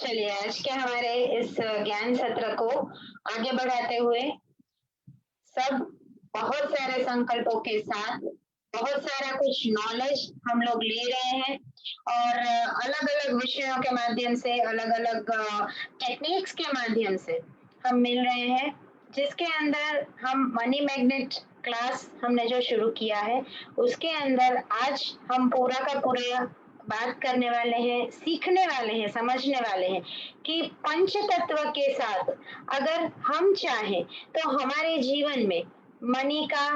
चलिए आज के हमारे इस ज्ञान सत्र को आगे बढ़ाते हुए सब बहुत सारे संकल्पों के साथ बहुत सारा कुछ नॉलेज हम लोग ले रहे हैं और अलग-अलग विषयों के माध्यम से अलग-अलग टेक्निक्स के माध्यम से हम मिल रहे हैं जिसके अंदर हम मनी मैग्नेट क्लास हमने जो शुरू किया है उसके अंदर आज हम पूरा का पूरा बात करने वाले हैं, सीखने वाले हैं, समझने वाले हैं कि पंच तत्व के साथ अगर हम चाहें तो हमारे जीवन में मनी का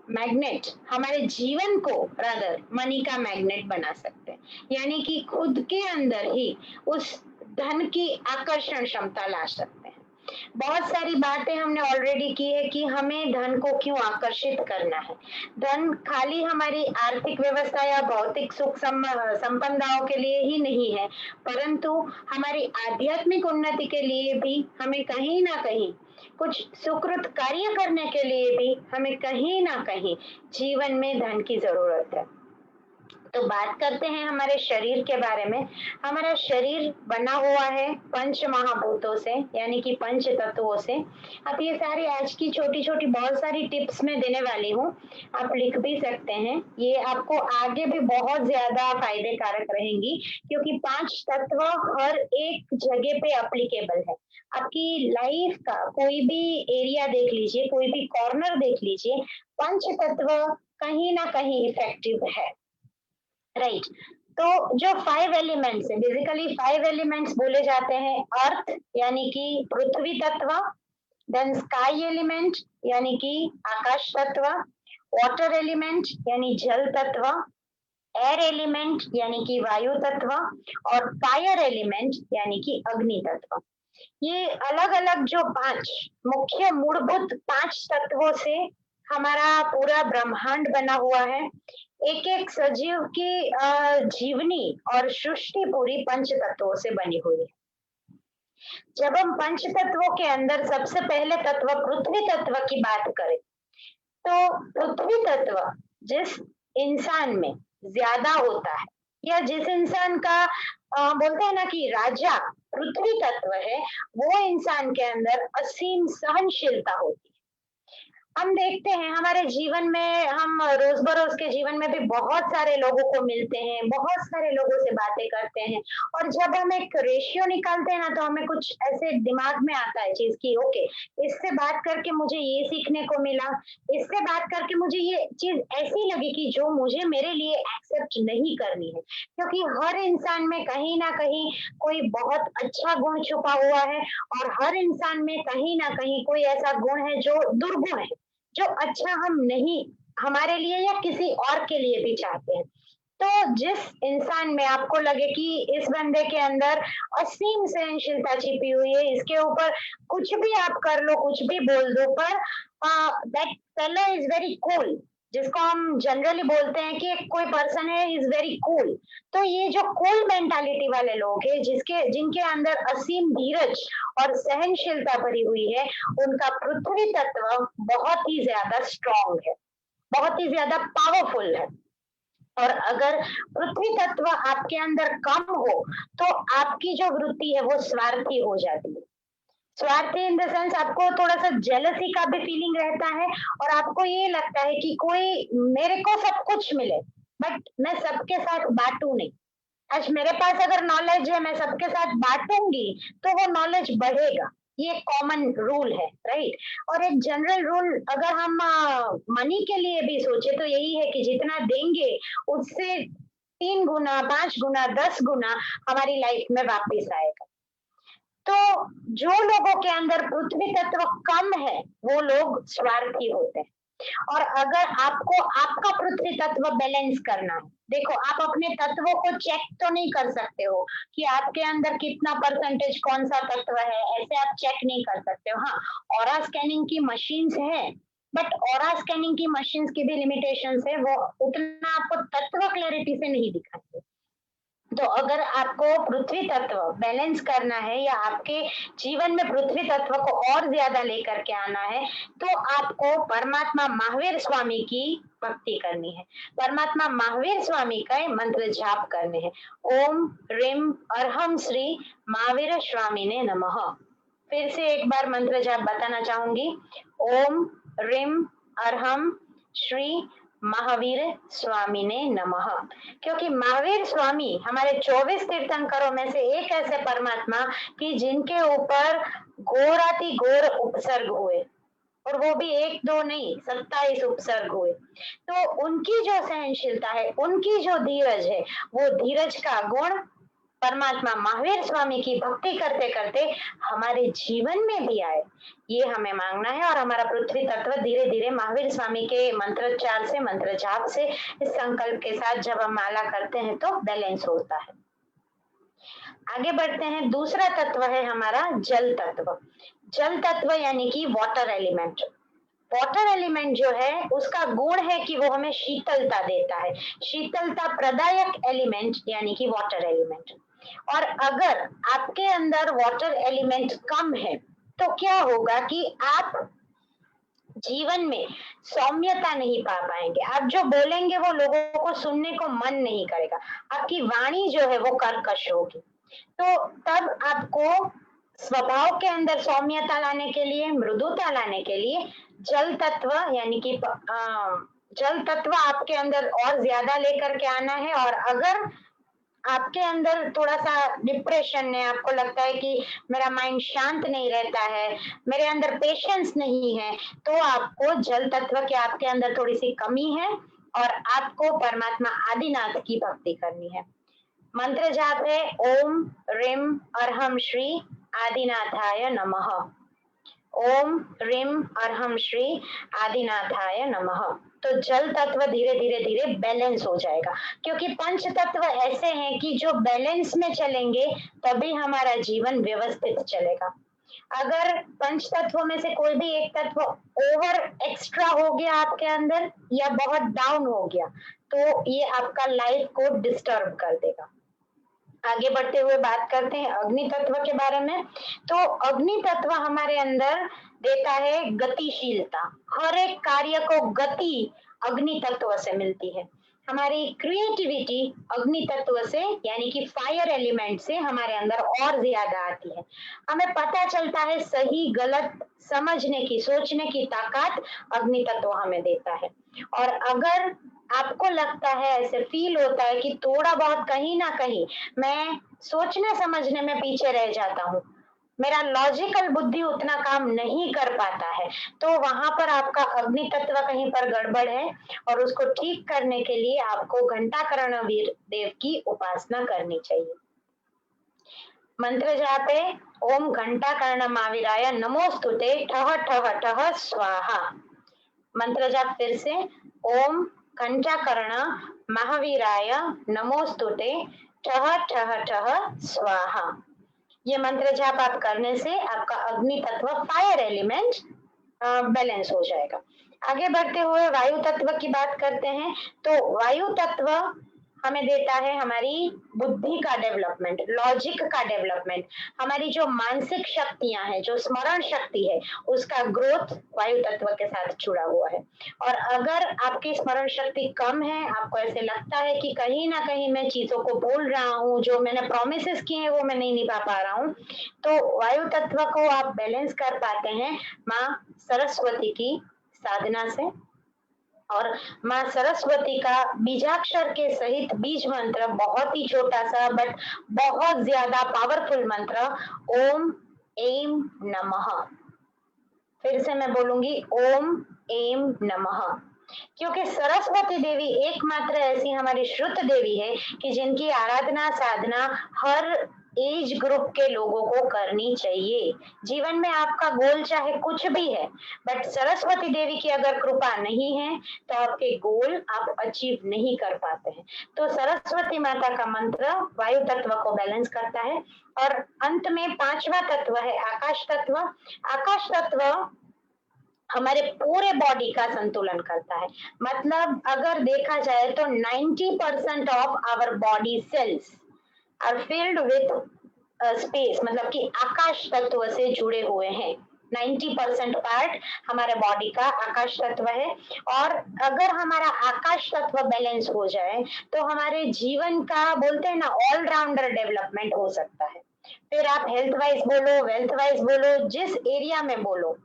मैग्नेट हमारे जीवन को रादर मनी का मैग्नेट बना सकते हैं यानी कि खुद के अंदर ही उस धन की आकर्षण क्षमता ला सकते हैं। बहुत सारी बातें हमने ऑलरेडी की है कि हमें धन को क्यों आकर्षित करना है। धन खाली हमारी आर्थिक व्यवस्था या भौतिक सुख संपन्नताओं के लिए ही नहीं है, परंतु हमारी आध्यात्मिक उन्नति के लिए भी हमें कहीं ना कहीं कुछ सुकृत कार्य करने के लिए भी हमें कहीं ना कहीं जीवन में धन की जरूरत है। तो बात करते हैं हमारे शरीर के बारे में। हमारा शरीर बना हुआ है पंच महाभूतों से यानी कि पंच तत्वों से। अब ये सारी आज की छोटी-छोटी बहुत सारी टिप्स मैं देने वाली हूँ, आप लिख भी सकते हैं। ये आपको आगे भी बहुत ज़्यादा फ़ायदे कारक रहेंगी क्योंकि 5 तत्व हर एक जगह पे एप्लीकेबल है। आपकी लाइफ का कोई भी एरिया देख लीजिए, कोई भी कॉर्नर देख लीजिए, पंच तत्व कहीं न कहीं इफेक्टिव है। राइट। तो जो 5 एलिमेंट्स है बेसिकली 5 एलिमेंट्स बोले जाते हैं अर्थ यानी कि पृथ्वी तत्व, देन स्काई एलिमेंट यानी कि आकाश तत्व, वाटर एलिमेंट यानी जल तत्व, एयर एलिमेंट यानी कि वायु तत्व और फायर एलिमेंट यानी कि अग्नि तत्व। ये अलग-अलग जो 5 मुख्य मूलभूत 5 तत्वों से हमारा पूरा ब्रह्मांड बना हुआ है। एक-एक सजीव की जीवनी और सृष्टि पूरी पंच तत्वों से बनी हुई है। जब हम पंच तत्वों के अंदर सबसे पहले तत्व पृथ्वी तत्व की बात करें, तो पृथ्वी तत्व जिस इंसान में ज्यादा होता है या जिस इंसान का बोलते हैं ना कि राजा पृथ्वी तत्व है, वो इंसान के अंदर असीम सहनशीलता होती है। हम देखते हैं हमारे जीवन में हम रोज बरोज के जीवन में भी बहुत सारे लोगों को मिलते हैं, बहुत सारे लोगों से बातें करते हैं और जब हम एक रेशियो निकालते हैं ना तो हमें कुछ ऐसे दिमाग में आता है चीज की ओके, इससे बात करके मुझे ये सीखने को मिला, इससे बात करके मुझे ये चीज ऐसी लगी कि जो मुझे मेरे लिए एक्सेप्ट नहीं करनी है क्योंकि हर इंसान में कहीं ना कहीं कोई बहुत अच्छा गुण छुपा हुआ है और हर इंसान में कहीं ना कहीं कोई ऐसा गुण है जो दुर्गुण है, जो अच्छा हम नहीं हमारे लिए या किसी और के लिए भी चाहते हैं। तो जिस इंसान में आपको लगे कि इस बंदे के अंदर असीम सहनशीलता छिपी हुई है, इसके ऊपर कुछ भी आप कर लो, कुछ भी बोल दो पर that fellow is very cool, जिसको हम जनरली बोलते हैं कि कोई पर्सन है इज वेरी कूल। तो ये जो कूल मेंटालिटी वाले लोग हैं जिसके जिनके अंदर असीम धीरज और सहनशीलता भरी हुई है, उनका पृथ्वी तत्व बहुत ही ज्यादा स्ट्रांग है, बहुत ही ज्यादा पावरफुल है। और अगर पृथ्वी तत्व आपके अंदर कम हो तो आपकी जो वृत्ति है वो स्वार्थी हो जाती है। स्वार्थी इन द सेंस आपको थोड़ा-सा जेलसी का भी फीलिंग रहता है और आपको ये लगता है कि कोई मेरे को सब कुछ मिले, बट मैं सबके साथ बाँटूँ नहीं। आज मेरे पास अगर नॉलेज है मैं सबके साथ बाँटूँगी, तो वो नॉलेज बढ़ेगा। ये एक कॉमन रूल है, राइट? और एक जनरल रूल अगर हम मनी के लिए भी सोचे तो यही है कि जितना देंगे उससे 3 गुना, 5 गुना, 10 गुना हमारी लाइफ में वापस आएगा। तो जो लोगों के अंदर पृथ्वी तत्व कम है, वो लोग स्वार्थी होते हैं। और अगर आपको आपका पृथ्वी तत्व बैलेंस करना है, देखो आप अपने तत्वों को चेक तो नहीं कर सकते हो कि आपके अंदर कितना परसेंटेज कौन सा तत्व है, ऐसे आप चेक नहीं कर सकते हो। हाँ, ऑरा स्कैनिंग की मशीन्स है, बट ऑरा स्कैनिंग की मशीन्स की भी लिमिटेशंस है, वो उतना आपको तत्व क्लैरिटी से नहीं दिखाते। तो अगर आपको पृथ्वी तत्व बैलेंस करना है या आपके जीवन में पृथ्वी तत्व को और ज्यादा लेकर के आना है, तो आपको परमात्मा महावीर स्वामी की भक्ति करनी है। परमात्मा महावीर स्वामी का मंत्र जाप करने हैं। ओम रिम अरहम श्री महावीर स्वामी ने नमः। फिर से एक बार मंत्र जाप बताना चाहूंगी। ओम रिम अरहम श्री महावीर स्वामी ने नमः। क्योंकि महावीर स्वामी हमारे 24 तीर्थंकरों में से एक ऐसे परमात्मा कि जिनके ऊपर घोराति घोर उपसर्ग हुए, और वो भी एक दो नहीं 27 उपसर्ग हुए। तो उनकी जो सहनशीलता है, उनकी जो धीरज है, वो धीरज का गुण परमात्मा महावीर स्वामी की भक्ति करते करते हमारे जीवन में भी आए, ये हमें मांगना है। और हमारा पृथ्वी तत्व धीरे धीरे महावीर स्वामी के मंत्रोच्चार से, मंत्र जाप से, इस संकल्प के साथ जब हम माला करते हैं तो बैलेंस होता है। आगे बढ़ते हैं। दूसरा तत्व है हमारा जल तत्व। जल तत्व यानी कि वाटर एलिमेंट। वाटर एलिमेंट जो है उसका गुण है कि वो हमें शीतलता देता है, शीतलता प्रदायक एलिमेंट यानी कि वाटर एलिमेंट। और अगर आपके अंदर वाटर एलिमेंट कम है तो क्या होगा कि आप जीवन में सौम्यता नहीं पा पाएंगे। आप जो बोलेंगे वो लोगों को सुनने को मन नहीं करेगा, आपकी वाणी जो है वो कर्कश होगी। तो तब आपको स्वभाव के अंदर सौम्यता लाने के लिए, मृदुता लाने के लिए जल तत्व यानी कि जल तत्व आपके अंदर और ज्यादा लेकर के आना है। और अगर आपके अंदर थोड़ा सा डिप्रेशन है, आपको लगता है कि मेरा माइंड शांत नहीं रहता है, मेरे अंदर पेशेंस नहीं है, तो आपको जल तत्व के आपके अंदर थोड़ी सी कमी है और आपको परमात्मा आदिनाथ की भक्ति करनी है। मंत्र जाप है ओम रिम अरहम श्री आदिनाथाय नमः। ओम रिम अरहम श्री आदिनाथाय नमः। तो जल तत्व धीरे धीरे धीरे बैलेंस हो जाएगा, क्योंकि पंच तत्व ऐसे हैं कि जो बैलेंस में चलेंगे तभी हमारा जीवन व्यवस्थित चलेगा। अगर पंच तत्वों में से कोई भी एक तत्व ओवर एक्स्ट्रा हो गया आपके अंदर या बहुत डाउन हो गया तो ये आपका लाइफ को डिस्टर्ब कर देगा। आगे बढ़ते हुए बात करते हैं अग्नि तत्व के बारे में। तो अग्नि तत्व हमारे अंदर देता है गतिशीलता। हर एक कार्य को गति अग्नि तत्व से मिलती है। हमारी क्रिएटिविटी अग्नि तत्व से यानी कि फायर एलिमेंट से हमारे अंदर और ज्यादा आती है। हमें पता चलता है सही गलत समझने की, सोचने की ताकत अग्नि तत्व हमें देता है। और अगर आपको लगता है, ऐसे फील होता है कि थोड़ा बहुत कहीं ना कहीं मैं सोचने समझने में पीछे रह जाता हूँ, मेरा लॉजिकल बुद्धि उतना काम नहीं कर पाता है, तो वहां पर आपका अग्नि तत्व कहीं पर गड़बड़ है और उसको ठीक करने के लिए आपको घंटाकर्ण वीर देव की उपासना करनी चाहिए। मंत्र जाप है ओम घंटाकर्ण महावीराय नमोस्तुते ठह ठह ठह स्वाहा। मंत्र जाप फिर से ओम घंटाकर्ण महावीराय नमोस्तुते ठह ठह ठह स्वाहा। ये मंत्र जाप आप करने से आपका अग्नि तत्व फायर एलिमेंट बैलेंस हो जाएगा। आगे बढ़ते हुए वायु तत्व की बात करते हैं। तो वायु तत्व हमें देता है हमारी बुद्धि का डेवलपमेंट, लॉजिक का डेवलपमेंट, हमारी जो मानसिक शक्तियां हैं, जो स्मरण शक्ति है, उसका ग्रोथ वायु तत्व के साथ जुड़ा हुआ है। और अगर आपकी स्मरण शक्ति कम है, आपको ऐसे लगता है कि कहीं ना कहीं मैं चीजों को भूल रहा हूँ, जो मैंने प्रोमिसेस किए हैं वो मैं नहीं निभा पा रहा हूँ, तो वायु तत्व को आप बैलेंस कर पाते हैं माँ सरस्वती की साधना से। और माँ सरस्वती का बीजाक्षर के सहित बीज मंत्र, बहुत ही छोटा सा बट बहुत ज्यादा पावरफुल मंत्र, ओम एम नमः। फिर से मैं बोलूंगी ओम एम नमः, क्योंकि सरस्वती देवी एकमात्र ऐसी हमारी श्रुत देवी है कि जिनकी आराधना साधना हर एज ग्रुप के लोगों को करनी चाहिए। जीवन में आपका गोल चाहे कुछ भी है, बट सरस्वती देवी की अगर कृपा नहीं है तो आपके गोल आप अचीव नहीं कर पाते हैं। तो सरस्वती माता का मंत्र वायु तत्व को बैलेंस करता है। और अंत में पांचवा तत्व है आकाश तत्व। आकाश तत्व हमारे पूरे बॉडी का संतुलन करता है। मतलब अगर देखा जाए तो 90% of our body cells are filled with space, मतलब कि आकाश तत्व से जुड़े हुए हैं। 90% पार्ट हमारे बॉडी का आकाश तत्व है, और अगर हमारा आकाश तत्व बैलेंस हो जाए तो हमारे जीवन का, बोलते हैं ना, ऑलराउंडर डेवलपमेंट हो सकता है। फिर आप हेल्थ वाइज बोलो, वेल्थ वाइज बोलो, जिस एरिया में बोलो,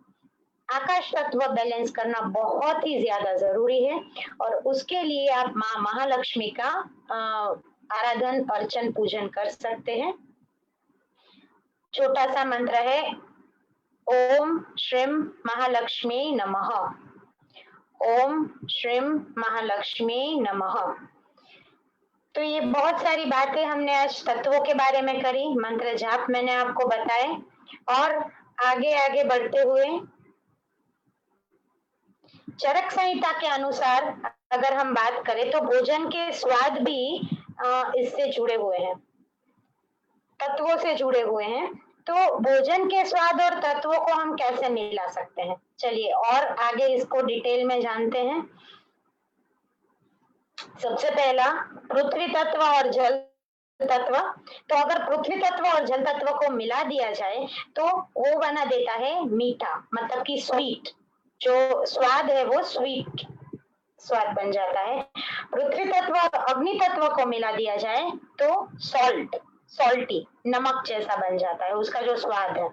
आकाश तत्व बैलेंस करना बहुत ही ज्यादा जरूरी है। और उसके लिए आप माँ महालक्ष्मी का आराधन, अर्चन, पूजन कर सकते हैं। छोटा सा मंत्र है, ओम श्रीम महालक्ष्मी नमः। ओम श्रीम महालक्ष्मी नमः। तो ये बहुत सारी बातें हमने आज तत्वों के बारे में करी, मंत्र जाप मैंने आपको बताए। और आगे आगे बढ़ते हुए चरक संहिता के अनुसार अगर हम बात करें तो भोजन के स्वाद भी इससे जुड़े हुए हैं, तत्वों से जुड़े हुए हैं। तो भोजन के स्वाद और तत्वों को हम कैसे मिला सकते हैं, चलिए और आगे इसको डिटेल में जानते हैं। सबसे पहला, पृथ्वी तत्व और जल तत्व। तो अगर पृथ्वी तत्व और जल तत्व को मिला दिया जाए तो वो बना देता है मीठा, मतलब कि स्वीट। जो स्वाद है वो स्वीट स्वाद बन जाता है। पृथ्वी तत्व और अग्नि तत्व को मिला दिया जाए तो सॉल्टी, नमक जैसा बन जाता है उसका जो स्वाद है।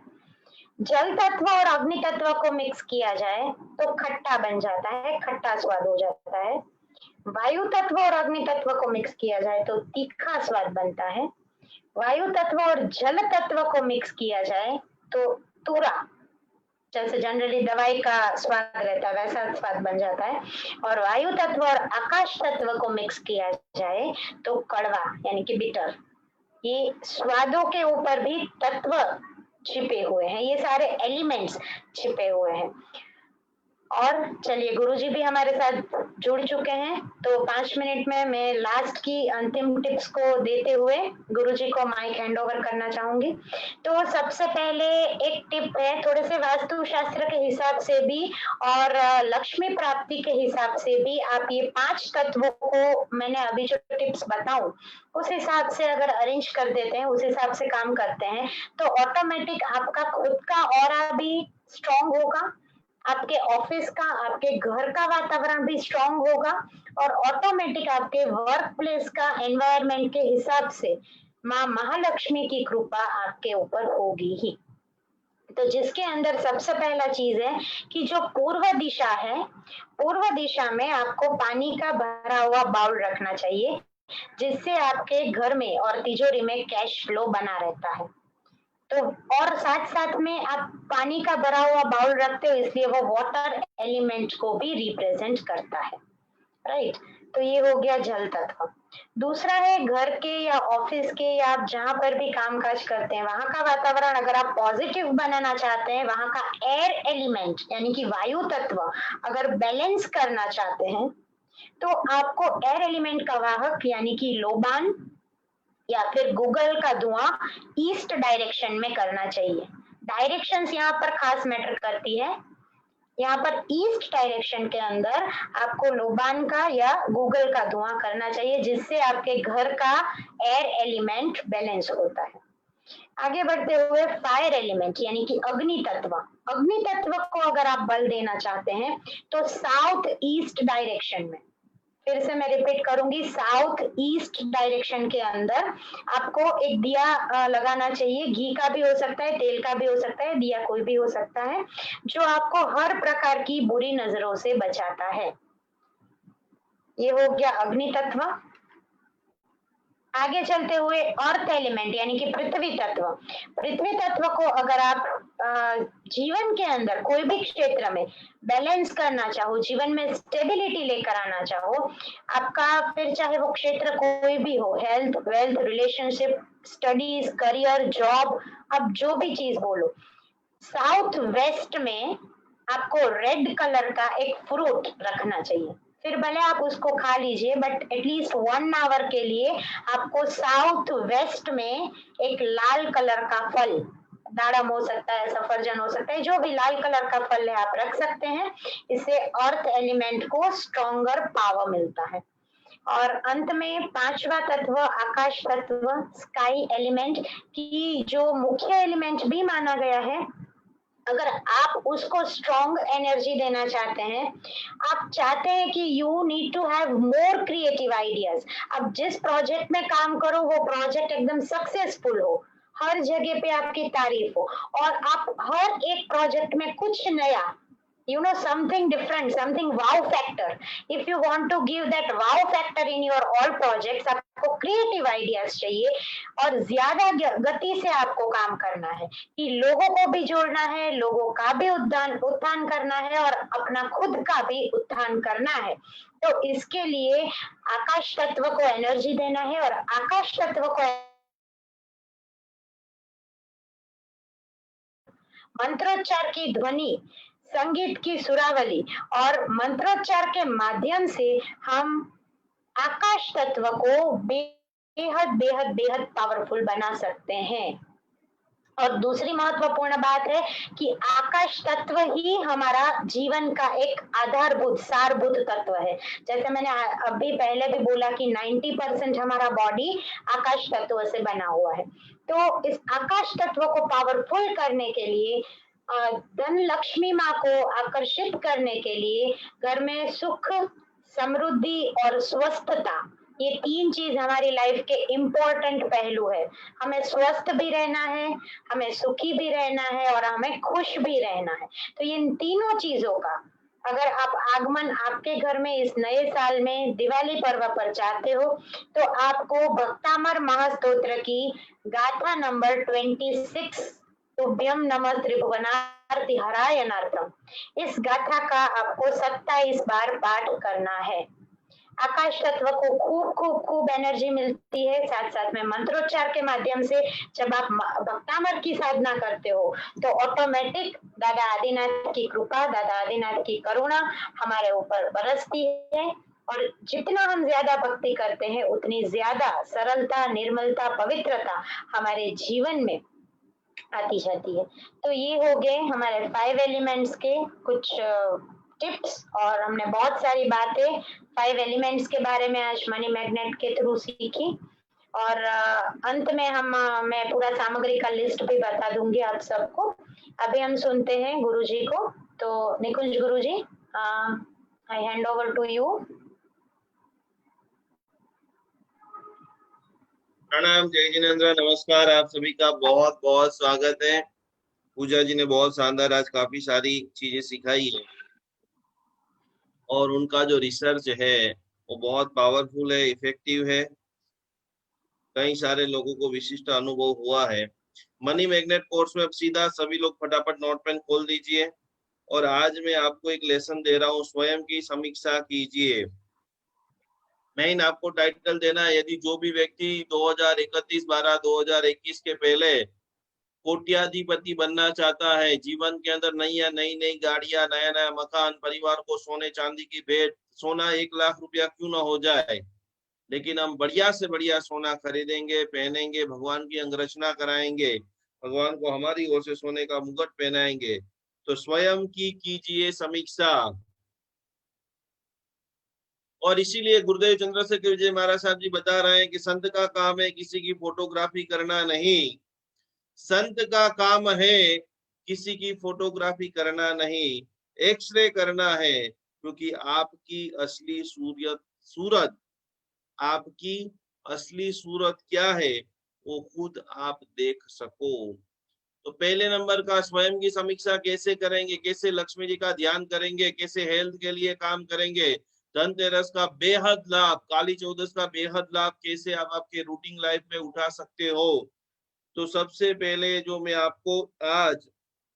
जल तत्व और अग्नि तत्व को मिक्स किया जाए तो खट्टा बन जाता है, खट्टा स्वाद हो जाता है। वायु तत्व और अग्नि तत्व को मिक्स किया जाए तो तीखा स्वाद बनता है। वायु तत्व और जल तत्व को मिक्स किया जाए तो तुरा, जैसे जनरली दवाई का स्वाद रहता है वैसा स्वाद बन जाता है। और वायु तत्व और आकाश तत्व को मिक्स किया जाए तो कड़वा, यानी कि बिटर। ये स्वादों के ऊपर भी तत्व छिपे हुए हैं, ये सारे एलिमेंट्स छिपे हुए हैं। और चलिए, गुरुजी भी हमारे साथ जुड़ चुके हैं, तो 5 मिनट में मैं लास्ट की अंतिम टिप्स को देते हुए गुरुजी को माइक हैंड ओवर करना चाहूंगी। तो सबसे पहले एक टिप है, थोड़े से वास्तु शास्त्र के हिसाब से भी और लक्ष्मी प्राप्ति के हिसाब से भी आप ये 5 तत्वों को, मैंने अभी जो टिप्स बताऊं उस हिसाब से अगर अरेंज कर देते हैं, उस हिसाब से काम करते हैं, तो ऑटोमेटिक आपका खुद का ऑरा भी स्ट्रांग होगा, आपके ऑफिस का, आपके घर का वातावरण भी स्ट्रांग होगा, और ऑटोमेटिक आपके वर्क प्लेस का एनवायरनमेंट के हिसाब से माँ महालक्ष्मी की कृपा आपके ऊपर होगी ही। तो जिसके अंदर सबसे पहला चीज है कि जो पूर्व दिशा है, पूर्व दिशा में आपको पानी का भरा हुआ बाउल रखना चाहिए, जिससे आपके घर में और तिजोरी में कैश फ्लो बना रहता है। तो और साथ साथ में आप पानी का भरा हुआ बाउल रखते हो, इसलिए वो वाटर एलिमेंट को भी रिप्रेजेंट करता है, राइट। तो ये हो गया जल तत्व। दूसरा है घर के या ऑफिस के या आप जहां पर भी काम काज करते हैं वहां का वातावरण अगर आप पॉजिटिव बनाना चाहते हैं, वहां का एयर एलिमेंट यानी कि वायु तत्व अगर बैलेंस करना चाहते हैं, तो आपको एयर एलिमेंट का वाहक यानी कि लोबान या फिर गूगल का धुआं ईस्ट डायरेक्शन में करना चाहिए। डायरेक्शंस यहाँ पर खास मैटर करती है। यहाँ पर ईस्ट डायरेक्शन के अंदर आपको लोबान का या गूगल का धुआं करना चाहिए, जिससे आपके घर का एयर एलिमेंट बैलेंस होता है। आगे बढ़ते हुए फायर एलिमेंट यानी कि अग्नि तत्व। अग्नि तत्व को अगर आप बल देना चाहते हैं तो साउथ ईस्ट डायरेक्शन में, फिर से मैं रिपीट करूंगी, साउथ ईस्ट डायरेक्शन के अंदर आपको एक दिया लगाना चाहिए। घी का भी हो सकता है, तेल का भी हो सकता है, दिया कोई भी हो सकता है, जो आपको हर प्रकार की बुरी नजरों से बचाता है। ये हो गया अग्नि तत्व। आगे चलते हुए अर्थ एलिमेंट यानी कि पृथ्वी तत्व। पृथ्वी तत्व को अगर आप जीवन के अंदर कोई भी क्षेत्र में बैलेंस करना चाहो, जीवन में स्टेबिलिटी लेकर आना चाहो, आपका फिर चाहे वो क्षेत्र कोई भी हो, health, wealth, relationship, studies, career, job, अब जो भी चीज बोलो, साउथ वेस्ट में आपको रेड कलर का एक फ्रूट रखना चाहिए। फिर भले आप उसको खा लीजिए, बट एटलीस्ट 1 आवर के लिए आपको साउथ वेस्ट में एक लाल कलर का फल, दाड़म हो सकता है, सफरजन हो सकता है, जो भी लाल कलर का फल है आप रख सकते हैं। इससे अर्थ एलिमेंट को स्ट्रॉन्गर पावर मिलता है। और अंत में पांचवा तत्व आकाश तत्व, स्काई एलिमेंट, की जो मुख्य एलिमेंट भी माना गया है। अगर आप उसको स्ट्रॉन्ग एनर्जी देना चाहते हैं, आप चाहते हैं कि you need to have more creative ideas, आप जिस प्रोजेक्ट में काम करो वो प्रोजेक्ट एकदम सक्सेसफुल हो, हर जगह पे आपकी तारीफ हो, और आप हर एक प्रोजेक्ट में कुछ नया, something different, something wow factor. If you want to give that wow factor in your all projects, आपको creative ideas चाहिए, और ज्यादा गति से आपको काम करना है कि लोगों को भी जोड़ना है, लोगों का भी उत्थान करना है, और अपना खुद का भी उत्थान करना है। तो इसके लिए आकाश तत्व को एनर्जी देना है, और आकाश तत्व को मंत्रोच्चार की ध्वनि, संगीत की सुरावली और मंत्रोच्चार के माध्यम से हम आकाश तत्व को बेहद बेहद बेहद पावरफुल बना सकते हैं। और दूसरी महत्वपूर्ण बात है कि आकाश तत्व ही हमारा जीवन का एक आधारभूत सारभूत तत्व है। जैसे मैंने अभी पहले भी बोला कि 90% हमारा बॉडी आकाश तत्व से बना हुआ है। तो इस आकाश तत्व को पावरफुल करने के लिए, धन लक्ष्मी माँ को आकर्षित करने के लिए, घर में सुख, समृद्धि और स्वस्थता, ये तीन चीज हमारी लाइफ के इम्पोर्टेंट पहलू है। हमें स्वस्थ भी रहना है, हमें सुखी भी रहना है, और हमें खुश भी रहना है। तो इन तीनों चीजों का अगर आप आगमन आपके घर में इस नए साल में दिवाली पर्व पर चाहते हो, तो आपको भक्तामर महास्तोत्र की गाथा नंबर 26, तुभ्यम नमः त्रिभुवनार्ति हरायणार्थम, इस गाथा का आपको 27 बार पाठ करना है। आकाश तत्व को खूब खूब खूब एनर्जी मिलती है। साथ साथ में मंत्रोच्चार के माध्यम से जब आप भक्तामर की साधना करते हो, तो ऑटोमेटिक दादा आदिनाथ की कृपा, दादा आदिनाथ की करुणा हमारे ऊपर बरसती है, और जितना हम ज्यादा भक्ति करते हैं उतनी ज्यादा सरलता, निर्मलता, पवित्रता हमारे जीवन में आती जाती है। तो ये हो गए हमारे 5 एलिमेंट्स के कुछ टिप्स, और हमने बहुत सारी बातें 5 एलिमेंट्स के बारे में आज मनी मैग्नेट के थ्रू सीखी। और अंत में मैं पूरा सामग्री का लिस्ट भी बता दूंगी आप सबको। अभी हम सुनते हैं गुरुजी को। तो निकुंज गुरुजी, आई हैंड ओवर टू यू। प्रणाम, जय जिनेन्द्र, नमस्कार। आप सभी का बहुत बहुत स्वागत है। पूजा जी ने बहुत शानदार आज काफी सारी चीजें सिखाई है, और उनका जो रिसर्च है वो बहुत पावरफुल है, इफेक्टिव है। कई सारे लोगों को विशिष्ट अनुभव हुआ है। मनी मैग्नेट कोर्स में अब सीधा सभी लोग फटाफट नोट पेन खोल दीजिए, और आज मैं आपको एक लेसन दे रहा हूँ, स्वयं की समीक्षा कीजिए। मेन आपको टाइटल देना है, यदि जो भी व्यक्ति 2021 के पहले कोट्याधिपति बनना चाहता है, जीवन के अंदर नई नई गाड़ियां, नया नया मकान, परिवार को सोने चांदी की भेंट, सोना 1 लाख रुपया क्यों ना हो जाए, लेकिन हम बढ़िया से बढ़िया सोना खरीदेंगे, पहनेंगे, भगवान की अंगरचना कराएंगे, भगवान को हमारी ओर से सोने का मुकुट पहनाएंगे। तो स्वयं की कीजिए समीक्षा। और इसीलिए गुरुदेव चंद्रशेखर विजय महाराज साहब जी बता रहे हैं कि संत का काम है किसी की फोटोग्राफी करना नहीं, संत का काम है किसी की फोटोग्राफी करना नहीं, एक्सरे करना है, क्योंकि आपकी असली सूरत आपकी असली सूरत क्या है वो खुद आप देख सको। तो पहले नंबर का स्वयं की समीक्षा कैसे करेंगे, कैसे लक्ष्मी जी का ध्यान करेंगे, कैसे हेल्थ के लिए काम करेंगे, धनतेरस का बेहद लाभ, काली चौदस का बेहद लाभ कैसे आप आपके रूटीन लाइफ में उठा सकते हो। तो सबसे पहले जो मैं आपको आज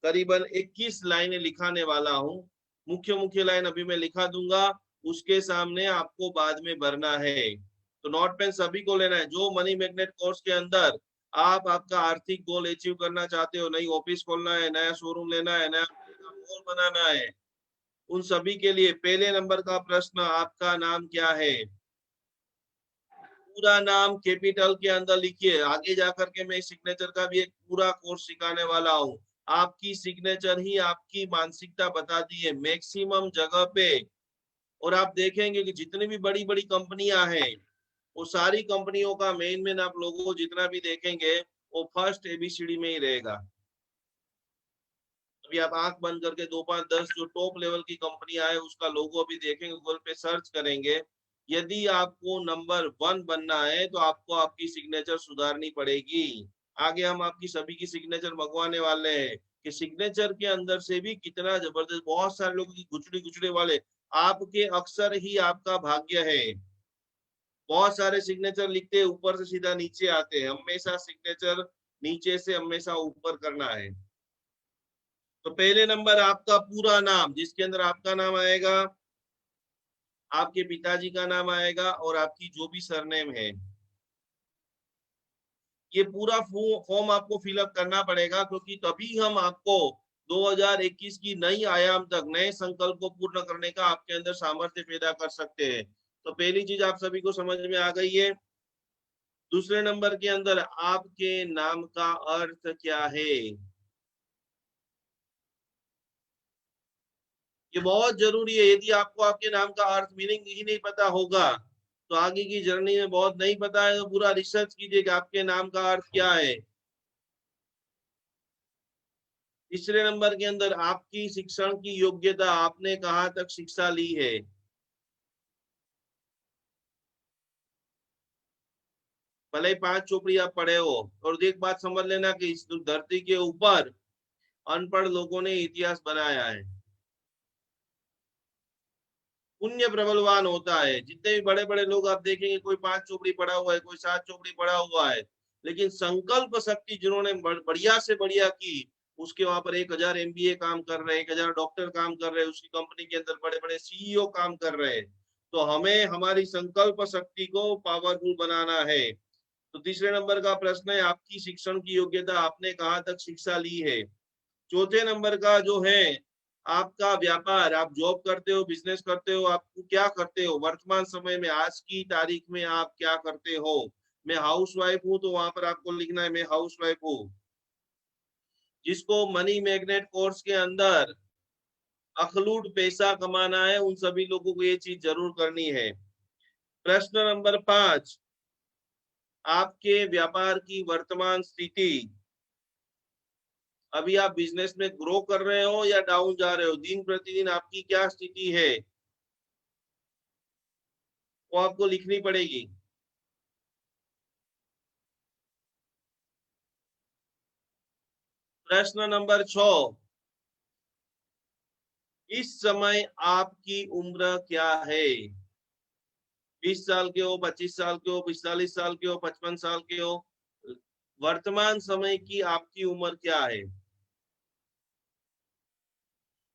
करीबन 21 लाइनें लिखाने वाला हूँ, मुख्य लाइन अभी मैं लिखा दूंगा, उसके सामने आपको बाद में भरना है। तो नोट पेन सभी को लेना है। जो मनी मैग्नेट कोर्स के अंदर आप आपका आर्थिक गोल अचीव करना चाहते हो, नई ऑफिस खोलना है, नया शोरूम लेना है, नया मॉल बनाना है, उन सभी के लिए पहले नंबर का प्रश्न, आपका नाम क्या है? पूरा नाम कैपिटल के अंदर लिखिए। आगे जाकर के मैं सिग्नेचर का भी एक पूरा कोर्स सिखाने वाला हूँ। आपकी सिग्नेचर ही आपकी मानसिकता बताती है। मैक्सिमम जगह पे और आप देखेंगे कि जितनी भी बड़ी बड़ी कंपनियां हैं वो सारी कंपनियों का मेन आप लोगों को जितना भी देखेंगे वो फर्स्ट एबीसीडी में ही रहेगा। अभी आप आंख बंद करके 2 5 10 जो टॉप लेवल की कंपनियां है उसका लोगो अभी देखेंगे, गूगल पे सर्च करेंगे। यदि आपको नंबर 1 बनना है तो आपको आपकी सिग्नेचर सुधारनी पड़ेगी। आगे हम आपकी सभी की सिग्नेचर मंगवाने वाले हैं कि सिग्नेचर के अंदर से भी कितना जबरदस्त, बहुत सारे लोगों की गुचड़ी गुचड़े वाले, आपके अक्षर ही आपका भाग्य है। बहुत सारे सिग्नेचर लिखते हैं ऊपर से सीधा नीचे आते हैं, हमेशा सिग्नेचर नीचे से हमेशा ऊपर करना है। तो पहले नंबर आपका पूरा नाम, जिसके अंदर आपका नाम आएगा, आपके पिताजी का नाम आएगा और आपकी जो भी सरनेम है, ये पूरा फॉर्म आपको फिलअप करना पड़ेगा, क्योंकि तभी हम आपको 2021 की नई आयाम तक नए संकल्प को पूर्ण करने का आपके अंदर सामर्थ्य पैदा कर सकते हैं। तो पहली चीज आप सभी को समझ में आ गई है। दूसरे नंबर के अंदर आपके नाम का अर्थ क्या है, ये बहुत जरूरी है। यदि आपको आपके नाम का अर्थ मीनिंग ही नहीं पता होगा तो आगे की जर्नी में बहुत नहीं पता है, तो पूरा रिसर्च कीजिए कि आपके नाम का अर्थ क्या है। तीसरे नंबर के अंदर आपकी शिक्षण की योग्यता, आपने कहाँ तक शिक्षा ली है। भले ही 5 चोपड़ी आप पढ़े हो, और एक बात समझ लेना कि इस धरती के ऊपर अनपढ़ लोगों ने इतिहास बनाया है। पुण्य प्रबलवान होता है। जितने भी बड़े बड़े लोग आप देखेंगे, कोई 5 चोपड़ी पढ़ा हुआ है, कोई 7 चोपड़ी पढ़ा हुआ है, लेकिन संकल्प शक्ति जिन्होंने बढ़िया से बढ़िया की, उसके वहां पर 1000 MBA काम कर रहे हैं, 1000 डॉक्टर काम कर रहे हैं, उसकी कंपनी के अंदर बड़े बड़े CEO काम कर रहे हैं। तो हमें हमारी संकल्प शक्ति को पावरफुल बनाना है। तो तीसरे नंबर का प्रश्न है आपकी शिक्षण की योग्यता, आपने कहाँ तक शिक्षा ली है। चौथे नंबर का जो है आपका व्यापार, आप जॉब करते हो, बिजनेस करते हो, आप क्या करते हो वर्तमान समय में, आज की तारीख में आप क्या करते हो। मैं हाउस वाइफ हूँ तो वहां पर आपको लिखना है मैं हाउस वाइफ हूँ। जिसको मनी मैग्नेट कोर्स के अंदर अखलूट पैसा कमाना है, उन सभी लोगों को ये चीज जरूर करनी है। प्रश्न नंबर 5, आपके व्यापार की वर्तमान स्थिति, अभी आप बिजनेस में ग्रो कर रहे हो या डाउन जा रहे हो, दिन प्रतिदिन आपकी क्या स्थिति है, वो आपको लिखनी पड़ेगी। प्रश्न नंबर 6, इस समय आपकी उम्र क्या है। 20 साल के हो, 25 साल के हो, 45 साल के हो, 55 साल के हो, वर्तमान समय की आपकी उम्र क्या है।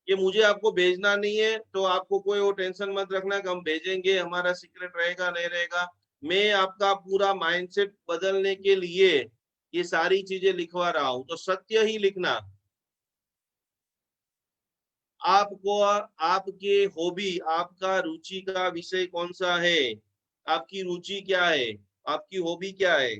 ये मुझे आपको भेजना नहीं है, तो आपको कोई वो टेंशन मत रखना कि हम भेजेंगे, हमारा सीक्रेट रहेगा नहीं रहेगा। मैं आपका पूरा माइंडसेट बदलने के लिए ये सारी चीजें लिखवा रहा हूं, तो सत्य ही लिखना। आपको आपके हॉबी, आपका रुचि का विषय कौन सा है, आपकी रुचि क्या है, आपकी हॉबी क्या है।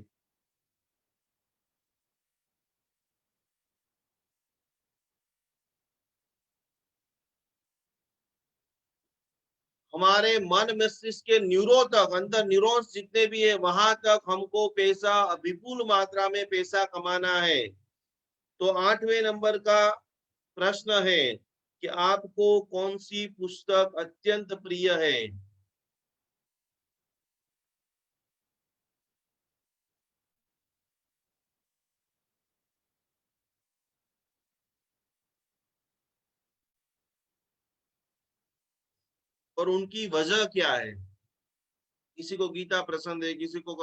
हमारे मन मस्तिष्क के न्यूरो तक, अंदर न्यूरॉन्स जितने भी है वहां तक हमको पैसा, विपुल मात्रा में पैसा कमाना है। तो 8वें नंबर का प्रश्न है कि आपको कौन सी पुस्तक अत्यंत प्रिय है। और उनकी वजह क्या है। किसी को गीता पसंद है, किसी को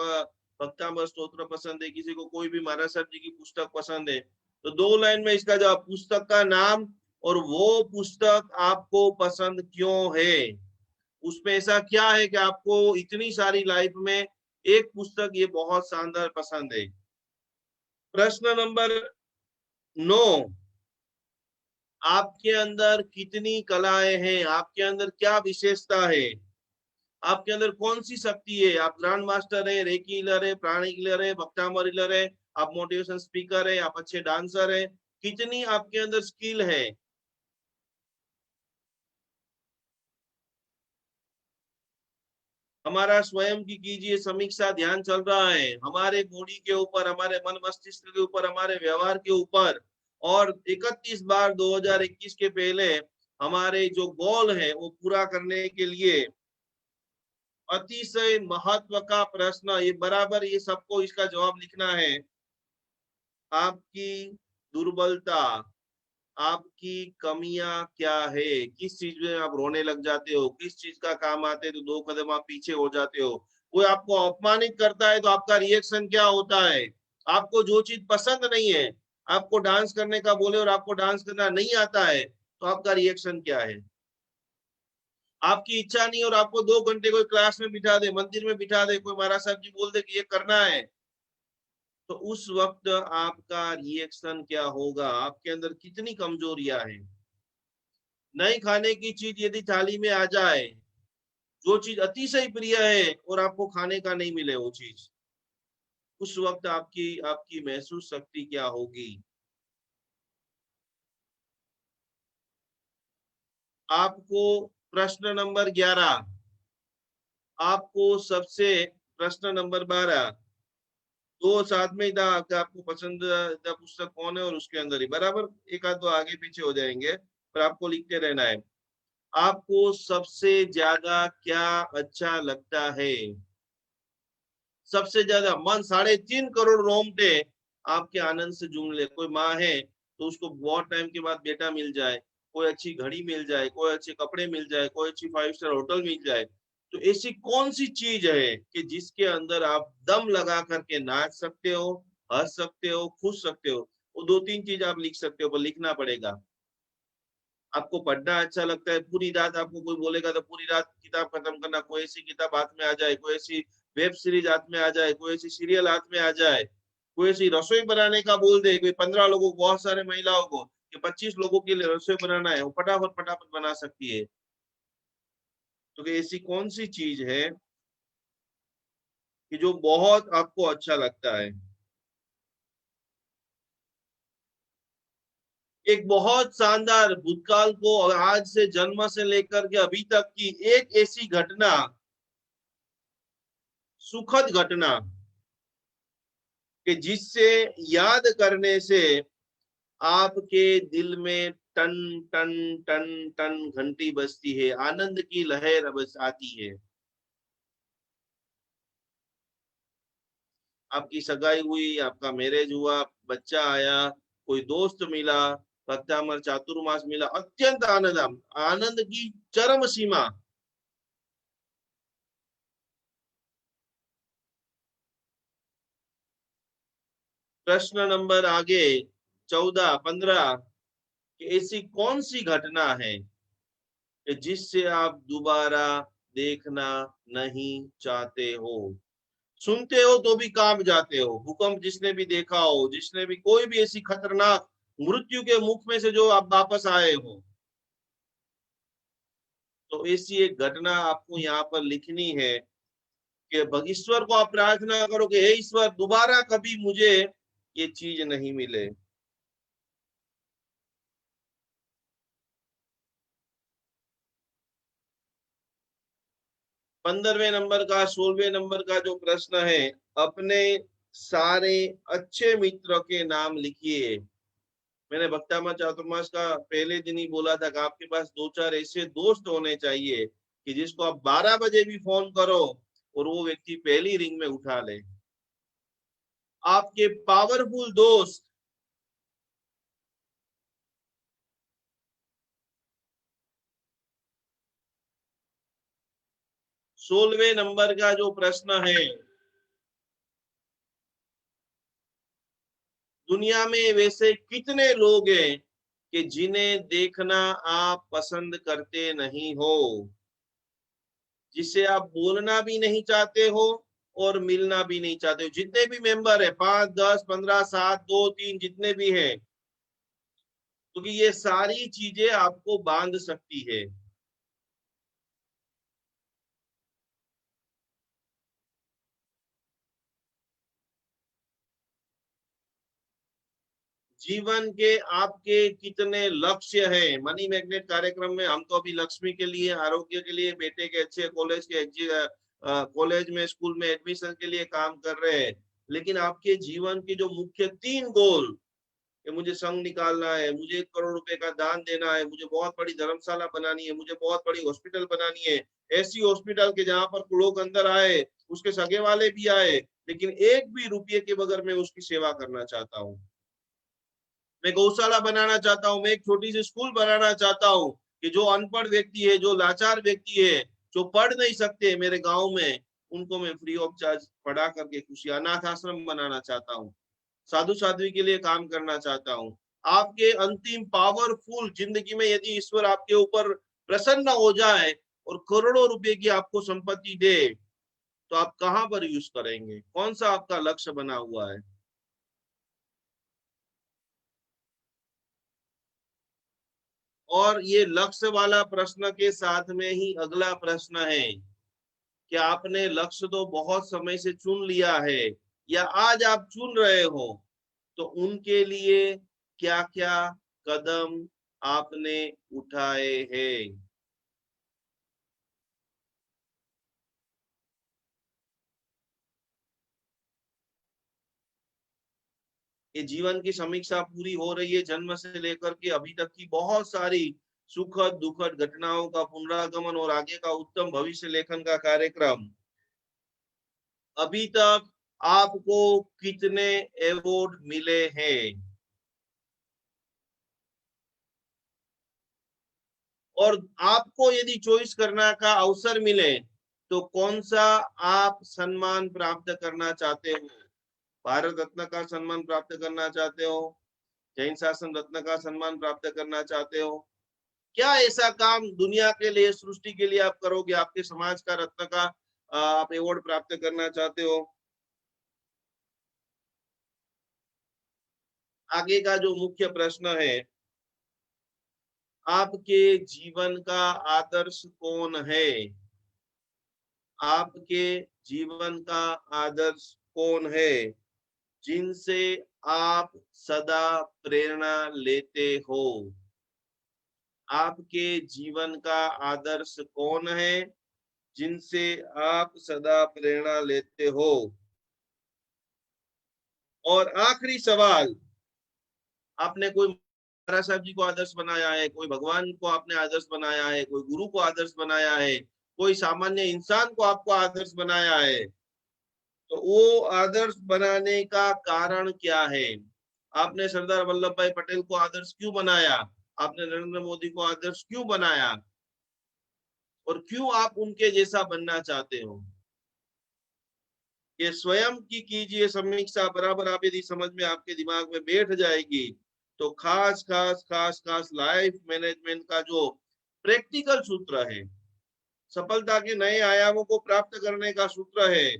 भक्तामृत स्तोत्र पसंद है, किसी को कोई भी महाराज साहब जी की पुस्तक पसंद है। तो 2 लाइन में इसका जवाब, पुस्तक का नाम और वो पुस्तक आपको पसंद क्यों है, उसमें ऐसा क्या है कि आपको इतनी सारी लाइफ में एक पुस्तक ये बहुत शानदार पसंद है। प्रश्न नंबर 9, आपके अंदर कितनी कलाएं हैं, आपके अंदर क्या विशेषता है, आपके अंदर कौन सी शक्ति है। आप ग्रांड मास्टर है, रेकी हीलर है, प्राणी हीलर है, भक्तामर हीलर है, आप मोटिवेशन स्पीकर है, आप अच्छे डांसर है, कितनी आपके अंदर स्किल है। हमारा स्वयं की कीजिए समीक्षा, ध्यान चल रहा है हमारे बॉडी के ऊपर, हमारे मन मस्तिष्क के ऊपर, हमारे व्यवहार के ऊपर। और 31 बार 2021 के पहले हमारे जो गोल है वो पूरा करने के लिए अतिशय महत्व का प्रश्न, ये बराबर ये सबको इसका जवाब लिखना है। आपकी दुर्बलता, आपकी कमियां क्या है, किस चीज में आप रोने लग जाते हो, किस चीज का काम आते तो 2 कदम आप पीछे हो जाते हो। कोई आपको अपमानित करता है तो आपका रिएक्शन क्या होता है। आपको जो चीज पसंद नहीं है, आपको डांस करने का बोले और आपको डांस करना नहीं आता है, तो आपका रिएक्शन क्या है। आपकी इच्छा नहीं और आपको 2 घंटे कोई क्लास में बिठा दे, मंदिर में बिठा दे, कोई महाराज साहब जी बोल दे कि ये करना है, तो उस वक्त आपका रिएक्शन क्या होगा, आपके अंदर कितनी कमजोरियां हैं। नहीं खाने की चीज यदि थाली में आ जाए, जो चीज अतिशय प्रिय है और आपको खाने का नहीं मिले वो चीज, उस वक्त आपकी आपकी महसूस शक्ति क्या होगी। आपको प्रश्न नंबर 11, आपको सबसे प्रश्न नंबर 12, दो साथ में ही था कि आपको पसंदीदा पुस्तक कौन है और उसके अंदर ही बराबर एक आध दो आगे पीछे हो जाएंगे, पर आपको लिखते रहना है। आपको सबसे ज्यादा क्या अच्छा लगता है। सबसे ज्यादा मन 3.5 करोड़ रोमटे आपके आनंद से झूम ले। कोई माँ है तो उसको बहुत टाइम के बाद बेटा मिल जाए, कोई अच्छी घड़ी मिल जाए, कोई अच्छे कपड़े मिल जाए, कोई अच्छी 5 स्टार होटल मिल जाए, तो ऐसी कौन सी चीज है कि जिसके अंदर आप दम लगा करके नाच सकते हो, हंस सकते हो, खुश सकते हो। वो 2-3 चीज आप लिख सकते हो, पर लिखना पड़ेगा। आपको पढ़ना अच्छा लगता है, पूरी रात आपको कोई बोलेगा तो पूरी रात किताब खत्म करना, कोई ऐसी किताब हाथ में आ जाए, कोई ऐसी वेब सीरीज हाथ में आ जाए, कोई ऐसी सीरियल हाथ में आ जाए, कोई ऐसी रसोई बनाने का बोल दे, कोई 15 लोगों को, बहुत सारे महिलाओं को कि 25 लोगों के लिए रसोई बनाना है, वो फटाफट फटाफट बना सकती है। तो ऐसी कौन सी चीज है कि जो बहुत आपको अच्छा लगता है। एक बहुत शानदार भूतकाल को और आज से जन्म से लेकर के अभी तक की एक ऐसी घटना, सुखद घटना, कि जिससे याद करने से आपके दिल में टन टन टन टन घंटी बजती है, आनंद की लहर बस आती है। आपकी सगाई हुई, आपका मैरिज हुआ, बच्चा आया, कोई दोस्त मिला, भक्तामर चातुर्मास मिला, अत्यंत आनंद, आनंद की चरम सीमा। प्रश्न नंबर आगे 14-15, कि ऐसी कौन सी घटना है कि जिससे आप दोबारा देखना नहीं चाहते हो। सुनते हो तो भी कांप जाते हो, भूकंप जिसने भी देखा हो, जिसने भी कोई भी ऐसी खतरनाक मृत्यु के मुख में से जो आप वापस आए हो, तो ऐसी एक घटना आपको यहाँ पर लिखनी है कि ईश्वर को आप प्रार्थना करो कि हे ईश्वर, दोबारा कभी मुझे ये चीज नहीं मिले। 15वें नंबर का 16वें नंबर का जो प्रश्न है, अपने सारे अच्छे मित्र के नाम लिखिए। मैंने भक्तामा चातुर्मास का पहले दिन ही बोला था कि आपके पास 2-4 ऐसे दोस्त होने चाहिए कि जिसको आप 12 बजे भी फोन करो और वो व्यक्ति पहली रिंग में उठा ले। आपके पावरफुल दोस्त। 16वें नंबर का जो प्रश्न है, दुनिया में वैसे कितने लोग हैं कि जिन्हें देखना आप पसंद करते नहीं हो, जिससे आप बोलना भी नहीं चाहते हो और मिलना भी नहीं चाहते हो। जितने भी मेंबर है, 5, 10, 15, 7, 2, 3, जितने भी हैं, क्योंकि ये सारी चीजें आपको बांध सकती है। जीवन के आपके कितने लक्ष्य हैं। मनी मैग्नेट कार्यक्रम में हम तो अभी लक्ष्मी के लिए, आरोग्य के लिए, बेटे के अच्छे कॉलेज के कॉलेज में, स्कूल में एडमिशन के लिए काम कर रहे हैं, लेकिन आपके जीवन के जो मुख्य 3 गोल, कि मुझे संघ निकालना है, मुझे 1 करोड़ रुपए का दान देना है, मुझे बहुत बड़ी धर्मशाला बनानी है, मुझे बहुत बड़ी हॉस्पिटल बनानी है, ऐसी हॉस्पिटल के जहां पर लोग अंदर आए, उसके सगे वाले भी आए, लेकिन एक भी रुपये के बगैर मैं उसकी सेवा करना चाहता हूँ। मैं गौशाला बनाना चाहता हूँ, मैं एक छोटी सी स्कूल बनाना चाहता हूँ कि जो अनपढ़ व्यक्ति है, जो लाचार व्यक्ति है, जो पढ़ नहीं सकते मेरे गांव में, उनको मैं फ्री ऑफ चार्ज पढ़ा करके खुशी, अनाथ आश्रम बनाना चाहता हूँ, साधु साध्वी के लिए काम करना चाहता हूँ। आपके अंतिम पावरफुल जिंदगी में यदि ईश्वर आपके ऊपर प्रसन्न हो जाए और करोड़ों रुपए की आपको संपत्ति दे, तो आप कहां पर यूज करेंगे? कौन सा आपका लक्ष्य बना हुआ है? और ये लक्ष्य वाला प्रश्न के साथ में ही अगला प्रश्न है कि आपने लक्ष्य तो बहुत समय से चुन लिया है या आज आप चुन रहे हो, तो उनके लिए क्या क्या कदम आपने उठाए हैं? ये जीवन की समीक्षा पूरी हो रही है, जन्म से लेकर के अभी तक की बहुत सारी सुखद दुखद घटनाओं का पुनरागमन और आगे का उत्तम भविष्य लेखन का कार्यक्रम। अभी तक आपको कितने अवार्ड मिले हैं? और आपको यदि चॉइस करना का अवसर मिले, तो कौन सा आप सम्मान प्राप्त करना चाहते हो? भारत रत्न का सम्मान प्राप्त करना चाहते हो? जैन शासन रत्न का सम्मान प्राप्त करना चाहते हो? क्या ऐसा काम दुनिया के लिए, सृष्टि के लिए आप करोगे? आपके समाज का रत्न का आप अवार्ड प्राप्त करना चाहते हो? आगे का जो मुख्य प्रश्न है, आपके जीवन का आदर्श कौन है? आपके जीवन का आदर्श कौन है जिनसे आप सदा प्रेरणा लेते हो? आपके जीवन का आदर्श कौन है जिनसे आप सदा प्रेरणा लेते हो? और आखिरी सवाल, आपने कोई महाराज साहब जी को आदर्श बनाया है, कोई भगवान को आपने आदर्श बनाया है, कोई गुरु को आदर्श बनाया है, कोई सामान्य इंसान को आपको आदर्श बनाया है, तो वो आदर्श बनाने का कारण क्या है? आपने सरदार वल्लभ भाई पटेल को आदर्श क्यों बनाया? आपने नरेंद्र मोदी को आदर्श क्यों बनाया? और क्यों आप उनके जैसा बनना चाहते हो? ये स्वयं की कीजिए समीक्षा, बराबर आप यदि समझ में आपके दिमाग में बैठ जाएगी, तो खास खास खास खास लाइफ मैनेजमेंट का जो प्रैक्टिकल सूत्र है, सफलता के नए आयामों को प्राप्त करने का सूत्र है,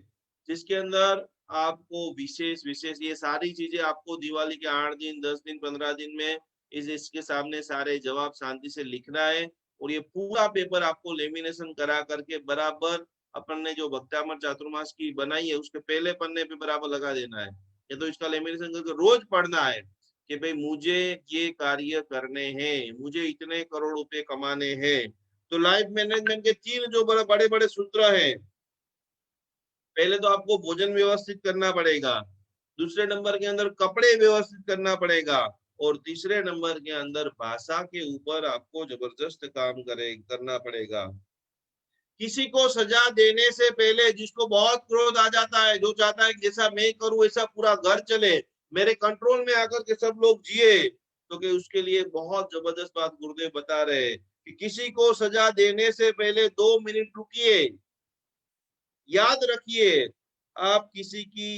जिसके अंदर आपको विशेष विशेष ये सारी चीजें आपको दिवाली के 8 दिन, 10 दिन, 15 दिन में इसके सामने सारे जवाब शांति से लिखना है। और ये पूरा पेपर आपको लेमिनेशन करा करके बराबर अपन ने जो भक्तामर चातुर्मास की बनाई है उसके पहले पन्ने पे बराबर लगा देना है। ये तो इसका लेमिनेशन करके रोज पढ़ना है कि भाई मुझे ये कार्य करने हैं, मुझे इतने करोड़ रुपए कमाने हैं। तो लाइफ मैनेजमेंट के 3 जो बड़े बड़े सूत्र हैं, पहले तो आपको भोजन व्यवस्थित करना पड़ेगा, दूसरे नंबर के अंदर कपड़े व्यवस्थित करना पड़ेगा, और तीसरे नंबर के अंदर भाषा के ऊपर आपको जबरदस्त काम करना पड़ेगा। किसी को सजा देने से पहले, जिसको बहुत क्रोध आ जाता है, जो चाहता है कि जैसा मैं करूं ऐसा पूरा घर चले, मेरे कंट्रोल में आकर के सब लोग जिए, तो कि उसके लिए बहुत जबरदस्त बात गुरुदेव बता रहे हैं कि किसी को सजा देने से पहले 2 मिनट रुकिए। याद रखिए, आप किसी की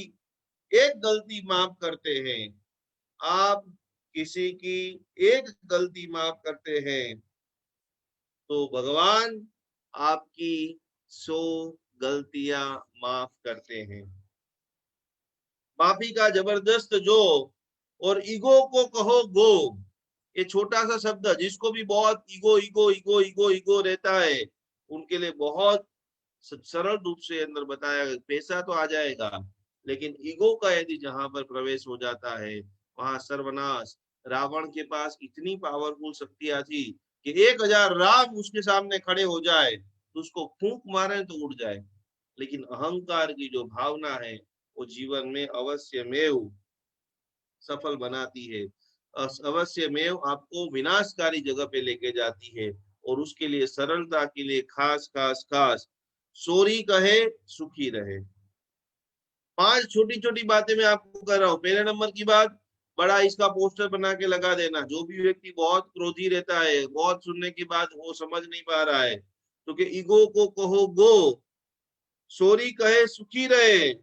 एक गलती माफ करते हैं, आप किसी की एक गलती माफ करते हैं, तो भगवान आपकी 100 गलतियां माफ करते हैं। माफी का जबरदस्त जो, और ईगो को कहो गो, ये छोटा सा शब्द जिसको भी बहुत ego ego ego ego ego रहता है, उनके लिए बहुत सरल रूप से अंदर बताया, पैसा तो आ जाएगा, लेकिन ईगो का यदि जहां पर प्रवेश हो जाता है, वहां सर्वनाश। रावण के पास इतनी पावरफुल शक्तियां थी कि 1000 राम उसके सामने खड़े हो जाए तो उसको फूंक मारे तो उड़ जाए, लेकिन अहंकार की जो भावना है वो जीवन में अवश्यमेव सफल बनाती है, अवश्यमेव आपको विनाशकारी जगह पे लेके जाती है। और उसके लिए सरलता के लिए खास खास खास सोरी कहे सुखी रहे। 5 छोटी छोटी बातें मैं आपको कर रहा हूँ। पहले नंबर की बात, बड़ा इसका पोस्टर बना के लगा देना। जो भी व्यक्ति बहुत क्रोधी रहता है, बहुत सुनने के बाद वो समझ नहीं पा रहा है, क्योंकि ईगो को कहो गो, सोरी कहे सुखी रहे।